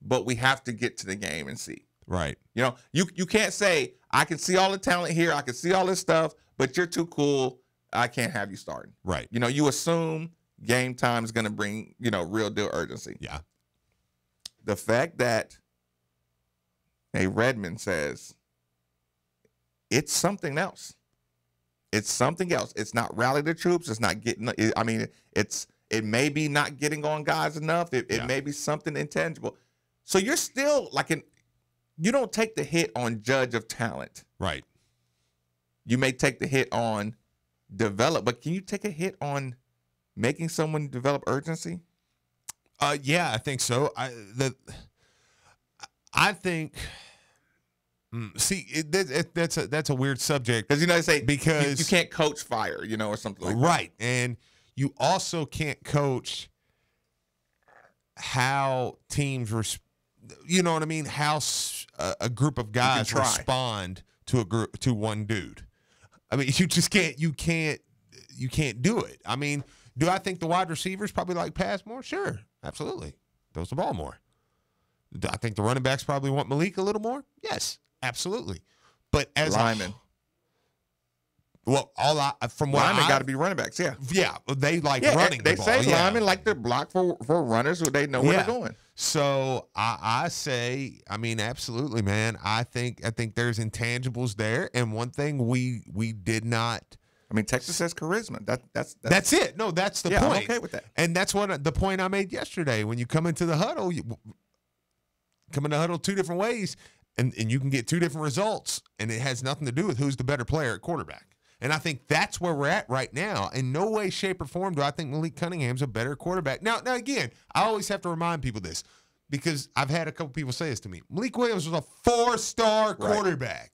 But we have to get to the game and see. Right. You know, you can't say, I can see all the talent here, I can see all this stuff, but you're too cool, I can't have you starting. Right. You know, you assume game time is going to bring, you know, real deal urgency. Yeah. The fact that a Redmond says it's something else. It's something else. It's not rally the troops. It's not getting, I mean, it may be not getting on guys enough. It may be something intangible. So you're still you don't take the hit on judge of talent. Right. You may take the hit on develop, but can you take a hit on making someone develop urgency? Yeah, I think so. I think. See, that's a weird subject because they say because you can't coach fire, you know, or something like right, and you also can't coach how teams you know what I mean? How a group of guys respond to one dude. I mean, you just can't. You can't do it. I mean, do I think the wide receivers probably like pass more? Sure, absolutely. Throws the ball more. Do I think the running backs probably want Malik a little more? Yes, absolutely. But as linemen, from what linemen got to be running backs. Yeah, they like running. They the ball. say linemen like to block for runners who they know where they're going. So I say, I mean, absolutely, man. I think there's intangibles there, and one thing we did not. I mean, Texas has charisma. That's it. No, that's the point. I'm okay with that. And that's what the point I made yesterday. When you come into the huddle, come in the huddle two different ways, and you can get two different results, and it has nothing to do with who's the better player at quarterback. And I think that's where we're at right now. In no way, shape, or form do I think Malik Cunningham's a better quarterback. Now again, I always have to remind people this because I've had a couple people say this to me. Malik Williams was a 4-star quarterback.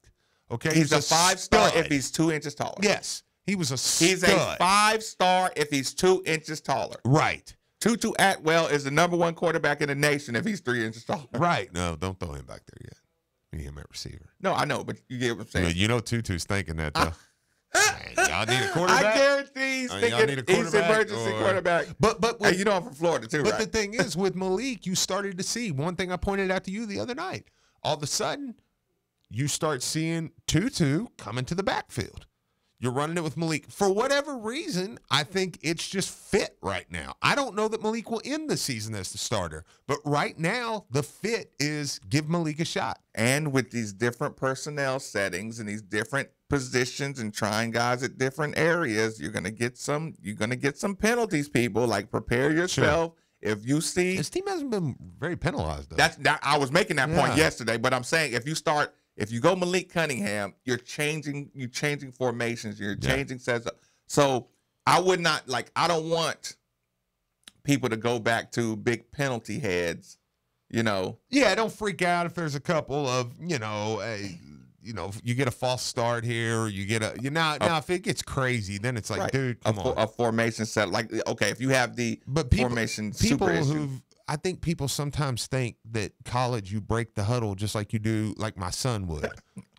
Okay, he's a 5-star if he's 2 inches taller. Yes, he was a stud. He's a 5-star if he's 2 inches taller. Right. Tutu Atwell is the #1 quarterback in the nation if he's 3 inches taller. Right. No, don't throw him back there yet. We need him at receiver. No, I know, but you get what I'm saying. You know Tutu's thinking that, though. Man, y'all need a quarterback? I guarantee he's thinking he's an emergency quarterback. But hey, you know I'm from Florida, too, But right? the thing is, with Malik, you started to see one thing I pointed out to you the other night. All of a sudden, you start seeing Tutu come into the backfield. You're running it with Malik. For whatever reason, I think it's just fit right now. I don't know that Malik will end the season as the starter, but right now, the fit is give Malik a shot. And with these different personnel settings and these different positions and trying guys at different areas, you're gonna get some penalties, people. Like, prepare yourself. Sure. If you see his team hasn't been very penalized, though. I was making that point yesterday, but I'm saying if you go Malik Cunningham, you're changing formations, you're changing sets up. So I would not I don't want people to go back to big penalty heads, you know. Yeah, don't freak out if there's a couple of, you get a false start here, or you get now if it gets crazy, then it's like, right. Dude, come on. A formation set, okay, if you have the formation people super issue. I think people sometimes think that college you break the huddle just like you do, like my son would.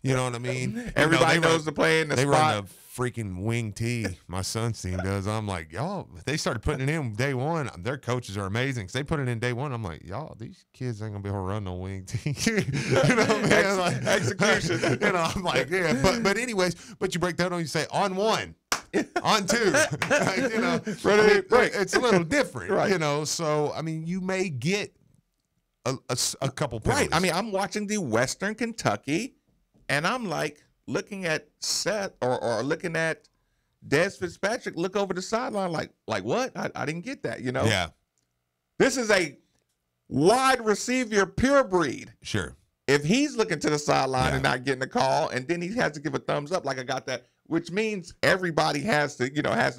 You know what I mean? Everybody knows the play in the spot. They run the freaking wing tee. My son's team does. I'm like, y'all, they started putting it in day one. Their coaches are amazing. They put it in day one. I'm like, y'all, these kids ain't gonna be able to run no wing tee. You know what I mean? Execution. I'm like, yeah. But anyways, you break the huddle, you say on one. On two, it's a little different, right. So, I mean, you may get a couple penalties. Right. I mean, I'm watching the Western Kentucky, and I'm like looking at Seth or looking at Des Fitzpatrick look over the sideline like what? I didn't get that, Yeah. This is a wide receiver pure breed. Sure. If he's looking to the sideline and not getting a call, and then he has to give a thumbs up like I got that, which means everybody has to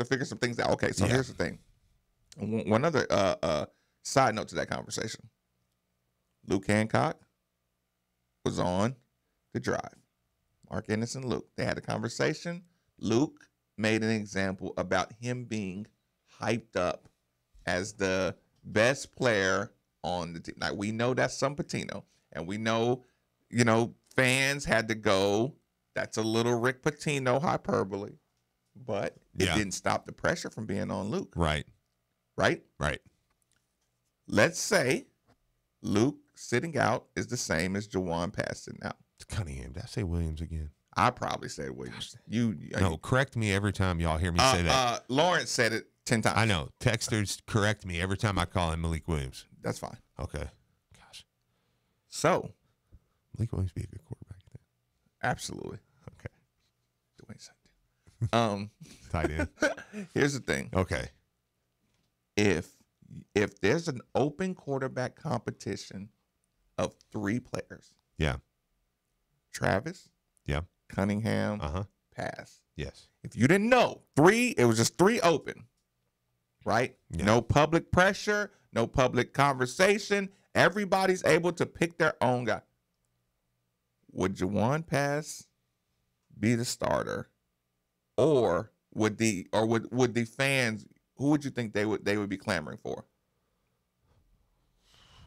figure some things out. Okay, so here's the thing. One other side note to that conversation. Luke Hancock was on the drive. Mark Ennis and Luke. They had a conversation. Luke made an example about him being hyped up as the best player on the team. Now, we know that's some Pitino. And we know, fans had to go. That's a little Rick Pitino hyperbole, but it didn't stop the pressure from being on Luke. Right. right? Right. Let's say Luke sitting out is the same as Jawan Pass sitting out. It's Cunningham. Did I say Williams again? I probably said Williams. No, correct me every time y'all hear me say that. Lawrence said it 10 times. I know. Texters correct me every time I call him Malik Williams. That's fine. Okay. So, Malik Williams be a good quarterback. Absolutely. Okay. Dwayne Sutton. Tight end. Here's the thing. Okay. If there's an open quarterback competition of 3 players. Yeah. Travis. Yeah. Cunningham. Pass. Yes. If you didn't know, it was just 3 open. Right? Yeah. No public pressure, no public conversation. Everybody's able to pick their own guy. Would Jawan Pass be the starter? Or would the fans, who would you think they would be clamoring for?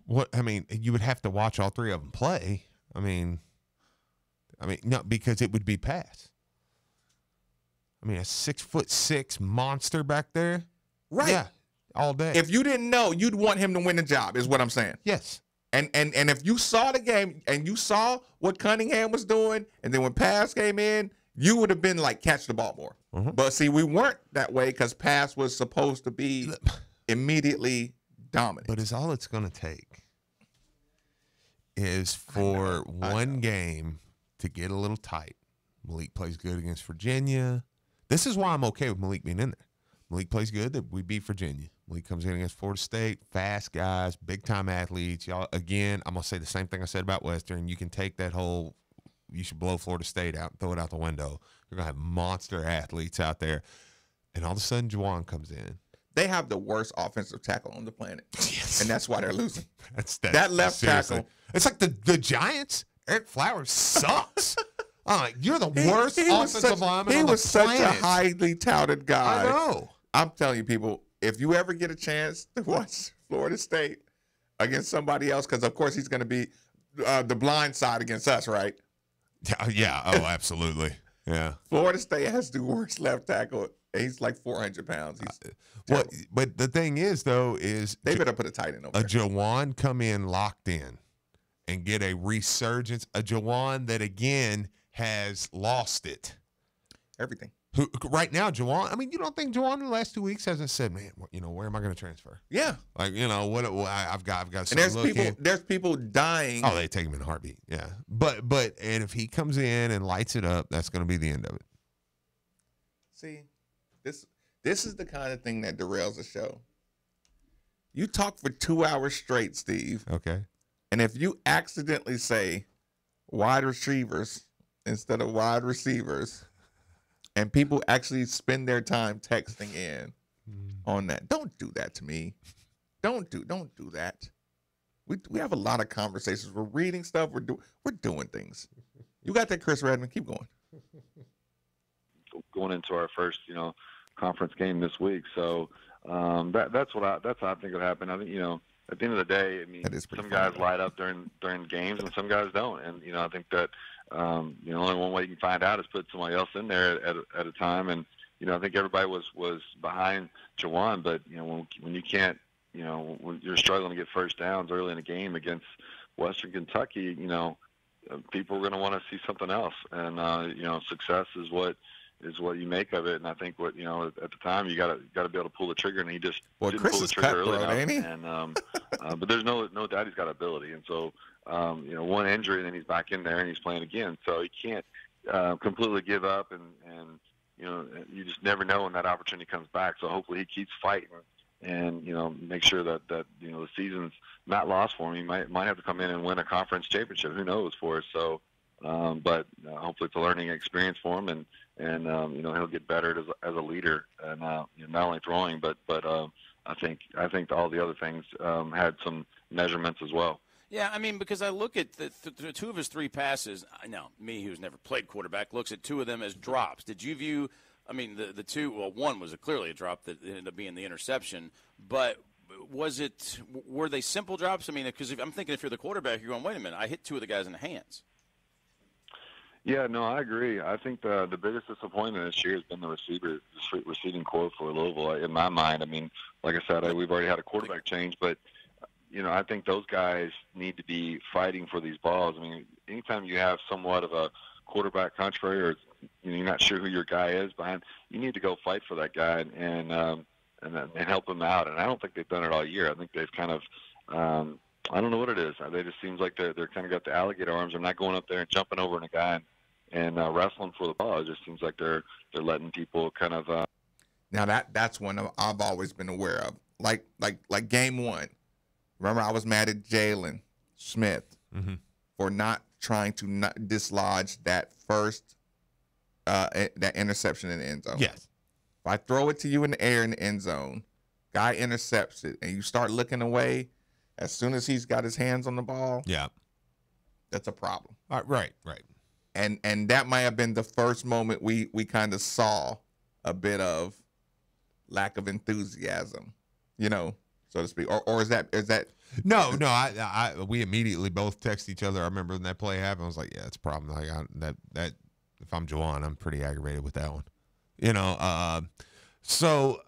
What I mean, you would have to watch all 3 of them play. I mean, no, because it would be Pass. I mean, a 6'6" monster back there. Right. Yeah. All day. If you didn't know, you'd want him to win the job, is what I'm saying. Yes. And if you saw the game and you saw what Cunningham was doing, and then when Pass came in, you would have been like, catch the ball more. But see, we weren't that way because Pass was supposed to be immediately dominant. But it's all it's going to take is for one game to get a little tight. Malik plays good against Virginia. This is why I'm okay with Malik being in there. Malik plays good, that we beat Virginia. Malik comes in against Florida State, fast guys, big-time athletes. Y'all, again, I'm going to say the same thing I said about Western. You can take that whole, you should blow Florida State out and throw it out the window. You're going to have monster athletes out there. And all of a sudden, Jawan comes in. They have the worst offensive tackle on the planet. Yes. And that's why they're losing. That left seriously. tackle. It's like the Giants. Eric Flowers sucks. You're the worst offensive lineman on the planet. He was such a highly touted guy. I know. I'm telling you, people, if you ever get a chance to watch Florida State against somebody else, because, of course, he's going to be the blind side against us, right? Yeah. Oh, absolutely. Yeah. Florida State has the worst left tackle. He's like 400 pounds. But the thing is, though, is they better put a tight end over there. Jawan come in locked in and get a resurgence. A Jawan that, again, has lost it. Everything. Who right now, Jawan? I mean, you don't think Jawan in the last 2 weeks hasn't said, "Man, where am I going to transfer?" Yeah, like what I've got. And there's people dying. Oh, they take him in a heartbeat. Yeah, but and if he comes in and lights it up, that's going to be the end of it. See, this is the kind of thing that derails a show. You talk for 2 hours straight, Steve. Okay. And if you accidentally say wide receivers instead of wide receivers, and people actually spend their time texting in on that. Don't do that to me. Don't do that. We have a lot of conversations. We're reading stuff. We're doing things. You got that, Chris Redmond. Keep going. Going into our first, conference game this week. So that's how I think it happened. I think, at the end of the day, I mean, some guys light up during games and some guys don't. And, I think that, only one way you can find out is put somebody else in there at a time. And, I think everybody was behind Jawan, but, when you can't, when you're struggling to get first downs early in a game against Western Kentucky, people are going to want to see something else. And, success is what you make of it. And I think at the time you got to be able to pull the trigger, and he just didn't pull the trigger early enough. Ain't he? And but there's no doubt he's got ability. And so one injury and then he's back in there and he's playing again. So he can't completely give up, and you just never know when that opportunity comes back. So hopefully he keeps fighting and make sure that the season's not lost for him. He might have to come in and win a conference championship. Who knows for us? So. But hopefully it's a learning experience for him, and he'll get better as a leader, and not only throwing, but I think all the other things had some measurements as well. Yeah, I mean, because I look at the 2 of his 3 passes. Now, me, who's never played quarterback, looks at 2 of them as drops. Did you view? I mean, the 2. Well, one was clearly a drop that ended up being the interception, but. Were they simple drops? I mean, because I'm thinking if you're the quarterback, you're going, wait a minute, I hit 2 of the guys in the hands. Yeah, no, I agree. I think the biggest disappointment this year has been the receiving core for Louisville. In my mind, I mean, like I said, we've already had a quarterback change, but I think those guys need to be fighting for these balls. I mean, anytime you have somewhat of a quarterback contrary, or you're not sure who your guy is behind, you need to go fight for that guy and help him out. And I don't think they've done it all year. I think they've kind of I don't know what it is. They just seems like they're kind of got the alligator arms. They're not going up there and jumping over on a guy and wrestling for the ball. It just seems like they're letting people kind of. Now that's one I've always been aware of. Like game one. Remember, I was mad at Jalen Smith for not trying to dislodge that first that interception in the end zone. Yes. If I throw it to you in the air in the end zone, guy intercepts it, and you start looking away. As soon as he's got his hands on the ball, that's a problem. Right. And that might have been the first moment we kind of saw a bit of lack of enthusiasm, so to speak. Or is that? No. We immediately both text each other. I remember when that play happened. I was like, yeah, it's a problem. Like that if I'm Juwan, I'm pretty aggravated with that one. So.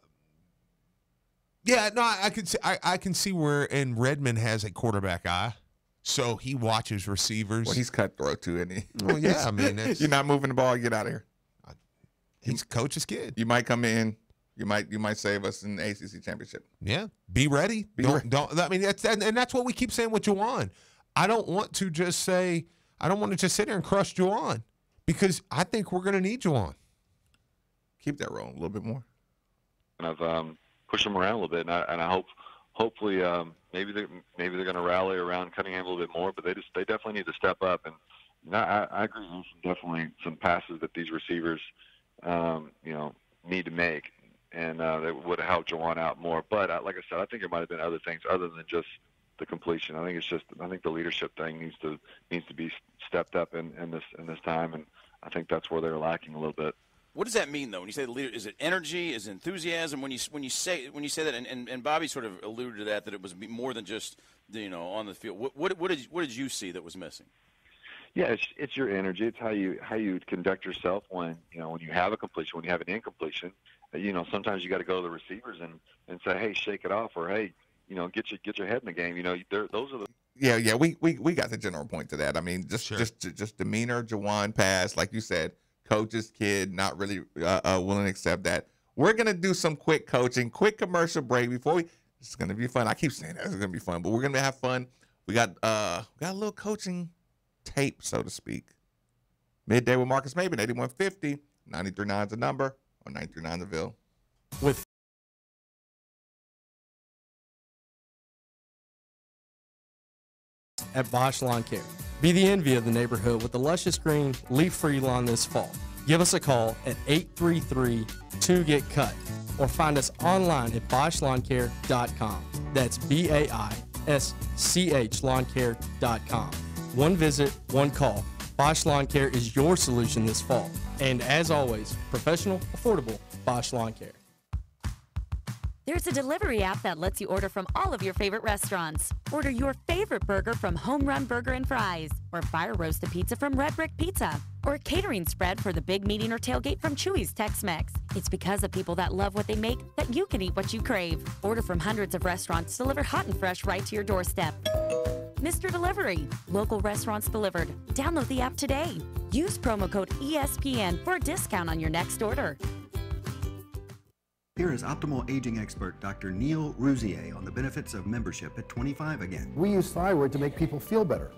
Yeah, no, I can see where, and Redmond has a quarterback eye, so he watches receivers. Well, he's cutthroat too, isn't he? Well, yeah, I mean, you're not moving the ball, get out of here. He's coach's kid. You might come in, you might save us in the ACC championship. Yeah, be ready. Don't. I mean, that's what we keep saying with Juwan. I don't want to just sit here and crush Juwan, because I think we're going to need Juwan. Keep that rolling a little bit more. And I've push them around a little bit, and I hopefully maybe they're going to rally around Cunningham a little bit more, but they definitely need to step up. And I agree with definitely some passes that these receivers need to make, and that would have helped Juwan out more. But like I said, I think there might have been other things other than just the completion. I think the leadership thing needs to be stepped up in this time, and I think that's where they're lacking a little bit. What does that mean, though? When you say the leader, is it energy? Is it enthusiasm? When you say that, and Bobby sort of alluded to that it was more than just on the field. What did you see that was missing? Yeah, it's your energy. It's how you conduct yourself when you have a completion, when you have an incompletion. Sometimes you got to go to the receivers and say, hey, shake it off, or hey, get your head in the game. Those are the. Yeah. We got the general point to that. I mean, just demeanor, Juwan pass, like you said. Coach's kid, not really willing to accept that. We're going to do some quick coaching, quick commercial break before it's going to be fun. I keep saying that it's going to be fun, but we're going to have fun. We got a little coaching tape, so to speak. Midday with Marcus Maben, 8150, 93.9 is the number, or 93.9 the Ville. With at Bosch Lawn Care. Be the envy of the neighborhood with the luscious green, leaf-free lawn this fall. Give us a call at 833-2GET-CUT or find us online at BoschLawnCare.com. That's BAISCH LawnCare.com. One visit, one call. Bosch Lawn Care is your solution this fall. And as always, professional, affordable, Bosch Lawn Care. There's a delivery app that lets you order from all of your favorite restaurants. Order your favorite burger from Home Run Burger and Fries, or fire roasted pizza from Red Brick Pizza, or a catering spread for the big meeting or tailgate from Chewy's Tex-Mex. It's because of people that love what they make that you can eat what you crave. Order from hundreds of restaurants delivered hot and fresh right to your doorstep. Mr. Delivery. Local restaurants delivered. Download the app today. Use promo code ESPN for a discount on your next order. Here is optimal aging expert Dr. Neil Rouzier on the benefits of membership at 25 Again. We use thyroid to make people feel better.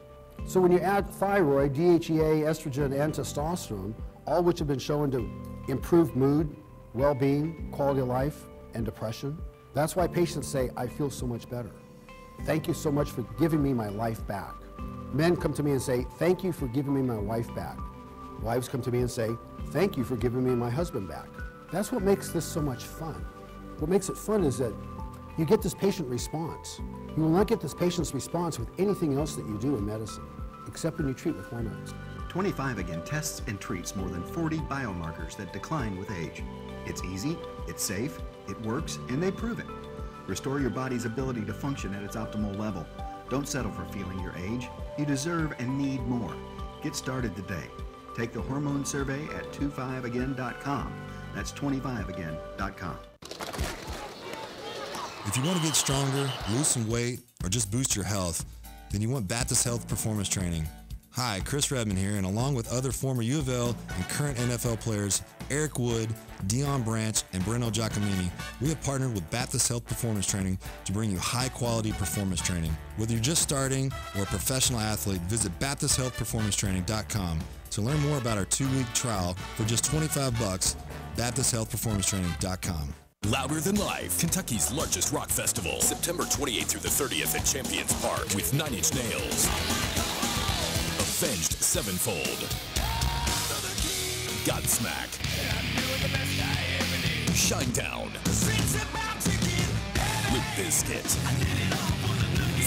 So when you add thyroid, DHEA, estrogen, and testosterone, all which have been shown to improve mood, well-being, quality of life, and depression, that's why patients say, I feel so much better. Thank you so much for giving me my life back. Men come to me and say, thank you for giving me my wife back. Wives come to me and say, thank you for giving me my husband back. That's what makes this so much fun. What makes it fun is that you get this patient response. You will not get this patient's response with anything else that you do in medicine, except when you treat with hormones. 25 Again tests and treats more than 40 biomarkers that decline with age. It's easy, it's safe, it works, and they prove it. Restore your body's ability to function at its optimal level. Don't settle for feeling your age. You deserve and need more. Get started today. Take the hormone survey at 25again.com. That's 25again.com. If you want to get stronger, lose some weight, or just boost your health, then you want Baptist Health Performance Training. Hi, Chris Redman here, and along with other former U of L and current NFL players, Eric Wood, Dion Branch, and Breno Giacomini, we have partnered with Baptist Health Performance Training to bring you high-quality performance training. Whether you're just starting or a professional athlete, visit BaptistHealthPerformanceTraining.com to learn more about our 2-week trial for just $25, BaptistHealthPerformanceTraining.com. Louder Than Life, Kentucky's largest rock festival, September 28th through the 30th at Champions Park with 9 Inch Nails, Avenged Sevenfold, Godsmack, Shinedown, Limp Bizkit,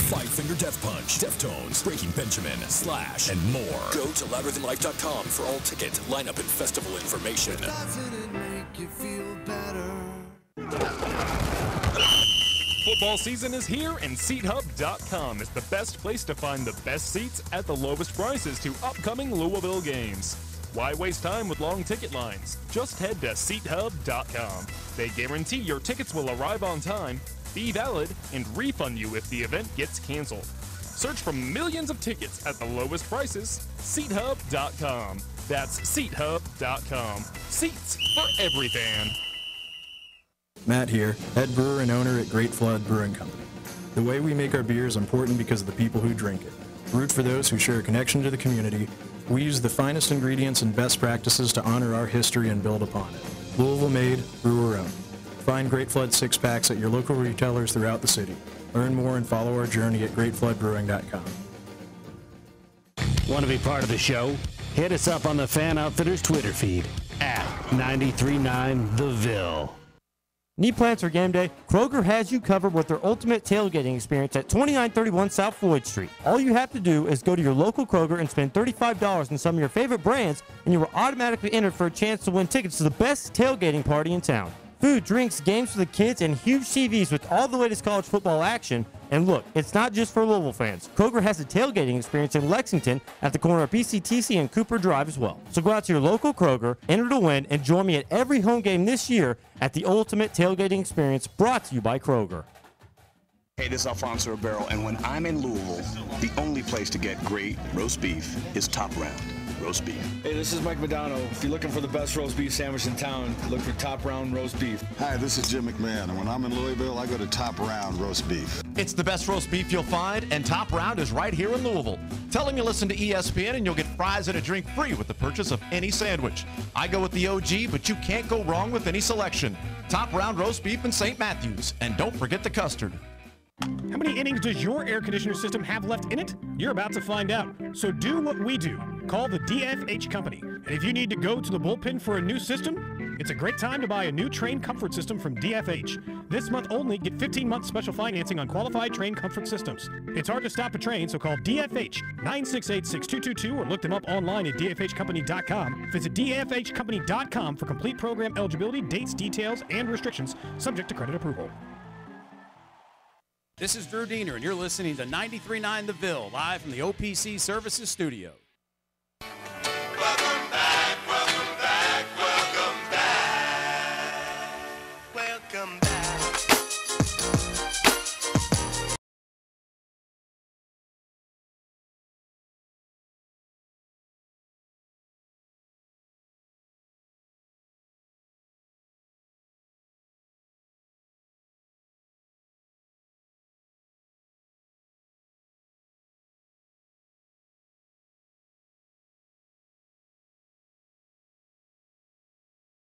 Five Finger Death Punch, Deftones, Breaking Benjamin, Slash, and more. Go to louderthanlife.com for all ticket, lineup, and festival information. Doesn't it make you feel better? Football season is here, and SeatHub.com is the best place to find the best seats at the lowest prices to upcoming Louisville games. Why waste time with long ticket lines? Just head to SeatHub.com. They guarantee your tickets will arrive on time, be valid, and refund you if the event gets canceled. Search from millions of tickets at the lowest prices. SeatHub.com. That's SeatHub.com. Seats for every fan. Matt here, head brewer and owner at Great Flood Brewing Company. The way we make our beer is important because of the people who drink it. Brewed for those who share a connection to the community, we use the finest ingredients and best practices to honor our history and build upon it. Louisville made, brewer owned. Find Great Flood 6-packs at your local retailers throughout the city. Learn more and follow our journey at greatfloodbrewing.com. Want to be part of the show? Hit us up on the Fan Outfitters Twitter feed at 939 The Ville. Need plans for game day? Kroger has you covered with their ultimate tailgating experience at 2931 South Floyd Street. All you have to do is go to your local Kroger and spend $35 on some of your favorite brands, and you will automatically enter for a chance to win tickets to the best tailgating party in town. Food, drinks, games for the kids, and huge TVs with all the latest college football action. And look, it's not just for Louisville fans. Kroger has a tailgating experience in Lexington at the corner of BCTC and Cooper Drive as well. So go out to your local Kroger, enter to win, and join me at every home game this year at the ultimate tailgating experience, brought to you by Kroger. Hey, this is Alfonso Ribeiro, and when I'm in Louisville, the only place to get great roast beef is Top Round Roast Beef. Hey, this is Mike Modano. If you're looking for the best roast beef sandwich in town, look for Top Round Roast Beef. Hi, this is Jim McMahon, and when I'm in Louisville, I go to Top Round Roast Beef. It's the best roast beef you'll find, and Top Round is right here in Louisville. Tell them you listen to ESPN, and you'll get fries and a drink free with the purchase of any sandwich. I go with the OG, but you can't go wrong with any selection. Top Round Roast Beef in St. Matthews, and don't forget the custard. How many innings does your air conditioner system have left in it? You're about to find out. So do what we do. Call the DFH company. And if you need to go to the bullpen for a new system, it's a great time to buy a new Train Comfort system from DFH. This month only, get 15-month special financing on qualified Train Comfort systems. It's hard to stop a train, so call DFH 968-6222 or look them up online at dfhcompany.com. Visit dfhcompany.com for complete program eligibility, dates, details, and restrictions, subject to credit approval. This is Drew Diener, and you're listening to 93.9 The Ville, live from the OPC Services Studio. Welcome back, welcome back, welcome back. Welcome back.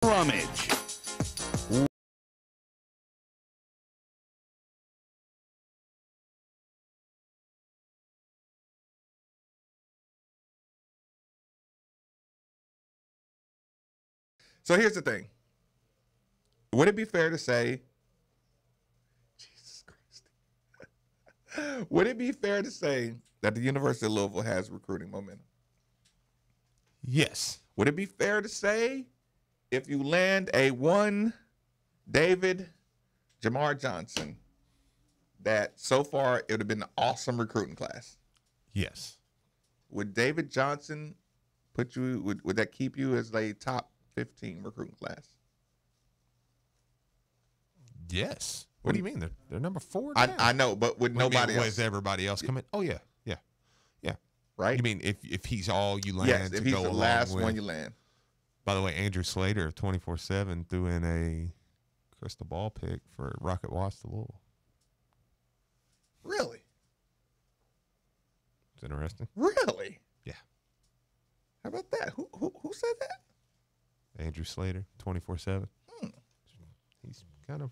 Rummage. So here's the thing. Would it be fair to say, Jesus Christ, would it be fair to say that the University of Louisville has recruiting momentum? Yes. Would it be fair to say if you land a one David Jamar Johnson, that so far it would have been an awesome recruiting class? Yes. Would David Johnson put you? Would that keep you as a top 15 recruiting class? Yes. What do you mean? They're number 4 now. I know, but with nobody else. With everybody else coming? Oh, yeah. Right? You mean if he's all you land Yes, to if he's go the along last with. one you land. By the way, Andrew Slater of 24/7 threw in a crystal ball pick for Rocket Watts to Louisville. Really? It's interesting. Really? Yeah. How about that? Who said that? Andrew Slater, 24/7.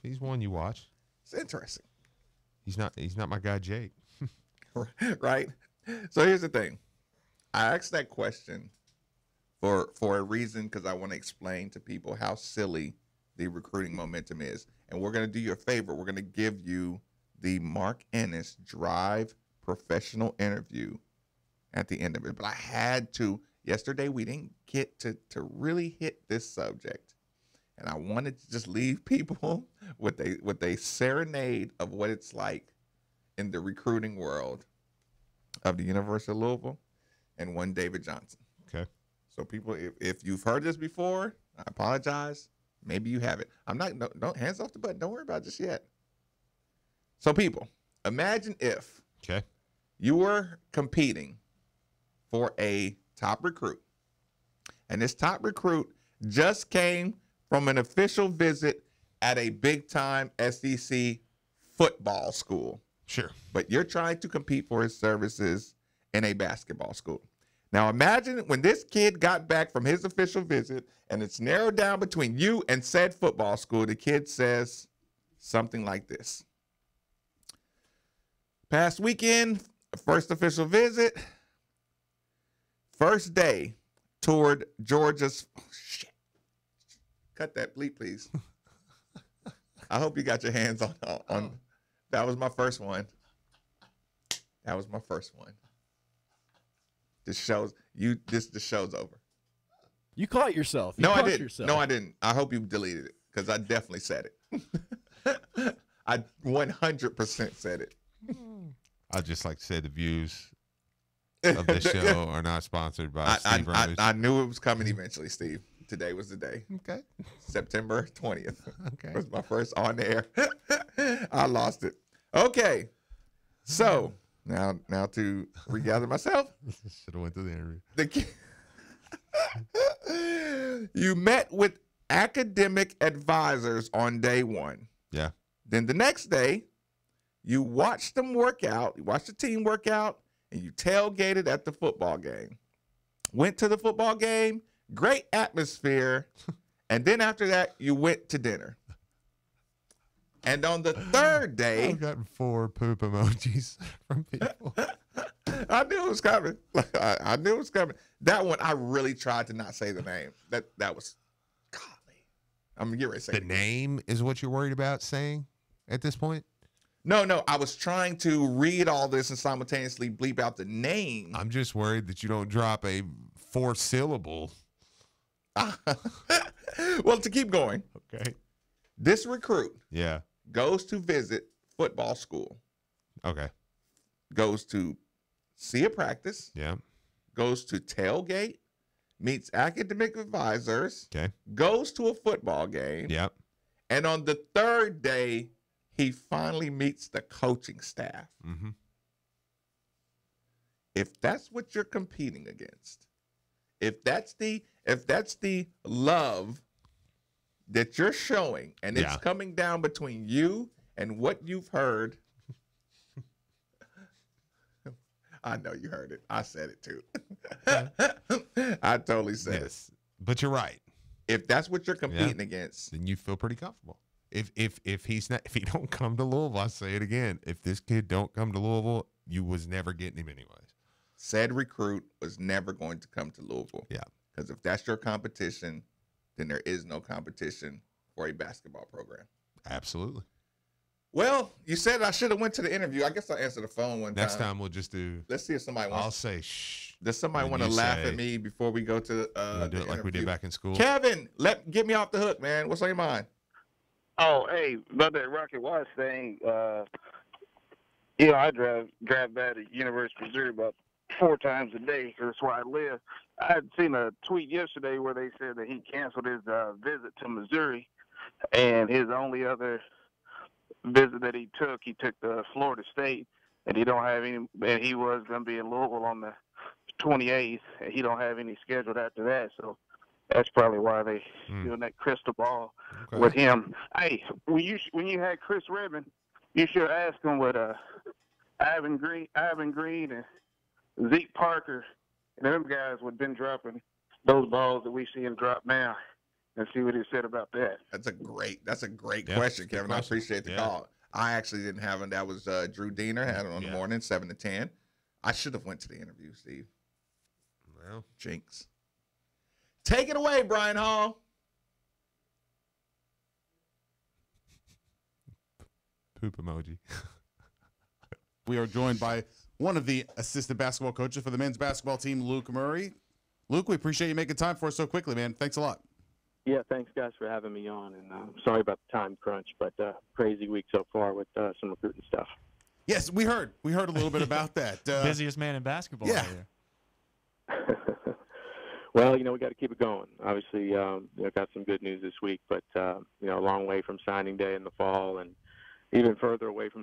He's one you watch. It's interesting. He's not my guy Jake. Right? So here's the thing. I asked that question for a reason, because I want to explain to people how silly the recruiting momentum is. And we're going to do you a favor. We're going to give you the Mark Ennis Drive professional interview at the end of it. But I had to. Yesterday, we didn't get to really hit this subject. And I wanted to just leave people with a serenade of what it's like in the recruiting world of the University of Louisville and one David Johnson. Okay. So people, if you've heard this before, I apologize. Maybe you haven't. I'm not, don't hands off the button. Don't worry about it just yet. So people, imagine if you were competing for a top recruit, and this top recruit just came from an official visit at a big-time SEC football school. Sure. But you're trying to compete for his services in a basketball school. Now imagine when this kid got back from his official visit and it's narrowed down between you and said football school, the kid says something like this. Past weekend, first official visit, first day, toured Georgia's, shit. Cut that bleep, please. I hope you got your hands on that was my first one. That was my first one. The show's over. You caught yourself. No, I didn't. No, I didn't. I hope you deleted it, because I definitely said it. I 100% said it. I'd just like to say the views of this show are not sponsored by Steve Rogers. I knew it was coming eventually, Steve. Today was the day. Okay. September 20th. Okay. Was my first on air. I lost it. Okay. So now to regather myself. Should have went to the interview. You met with academic advisors on day one. Yeah. Then the next day, you watched them work out. You watched the team work out, and you tailgated at the football game. Went to the football game. Great atmosphere. And then after that, you went to dinner. And on the third day, I've gotten 4 poop emojis from people. I knew it was coming. I knew it was coming. That one, I really tried to not say the name. That was, golly. I'm going to get ready to say the name is what you're worried about saying at this point? No. I was trying to read all this and simultaneously bleep out the name. I'm just worried that you don't drop a 4-syllable. Well, to keep going. Okay. This recruit Yeah. goes to visit football school. Okay. Goes to see a practice. Yeah. Goes to tailgate. Meets academic advisors. Okay. Goes to a football game. Yep. And on the third day, he finally meets the coaching staff. Mm-hmm. If that's what you're competing against, if that's the love that you're showing, and it's coming down between you and what you've heard, I know you heard it. I said it too. I totally said it. But you're right. If that's what you're competing against, then you feel pretty comfortable. If he don't come to Louisville, I say it again. If this kid don't come to Louisville, you was never getting him anyways. Said recruit was never going to come to Louisville. Yeah. Because if that's your competition, then there is no competition for a basketball program. Absolutely. Well, you said I should have went to the interview. I guess I'll answer the phone one time. Next time we'll just do. Let's see if somebody wants. I'll say shh. Does somebody want to laugh at me before we go to we'll do it like we did back in school? Kevin, get me off the hook, man. What's on your mind? Oh, hey, about that Rocket Watts thing. I draft bad at University of Missouri about 4 times a day. 'Cause that's where I live. I had seen a tweet yesterday where they said that he canceled his visit to Missouri, and his only other visit that he took to Florida State, and he don't have any. And he was going to be in Louisville on the 28th, and he don't have any scheduled after that. So that's probably why they doing that crystal ball with him. Hey, when you had Chris Redmond, you should have asked him what Ivan Green and Zeke Parker and them guys would have been dropping those balls that we see him drop now, and see what he said about that. That's a great question, Kevin. I appreciate the call. I actually didn't have him. That was Drew Diener had it on the morning, 7 to 10. I should have went to the interview, Steve. Well, jinx. Take it away, Brian Hall. Poop emoji. We are joined by one of the assistant basketball coaches for the men's basketball team, Luke Murray. Luke, we appreciate you making time for us so quickly, man. Thanks a lot. Yeah, thanks, guys, for having me on. And sorry about the time crunch, but crazy week so far with some recruiting stuff. Yes, we heard. We heard a little bit about that. Busiest man in basketball. Yeah. Well, we got to keep it going. Obviously, got some good news this week, but a long way from signing day in the fall, and even further away from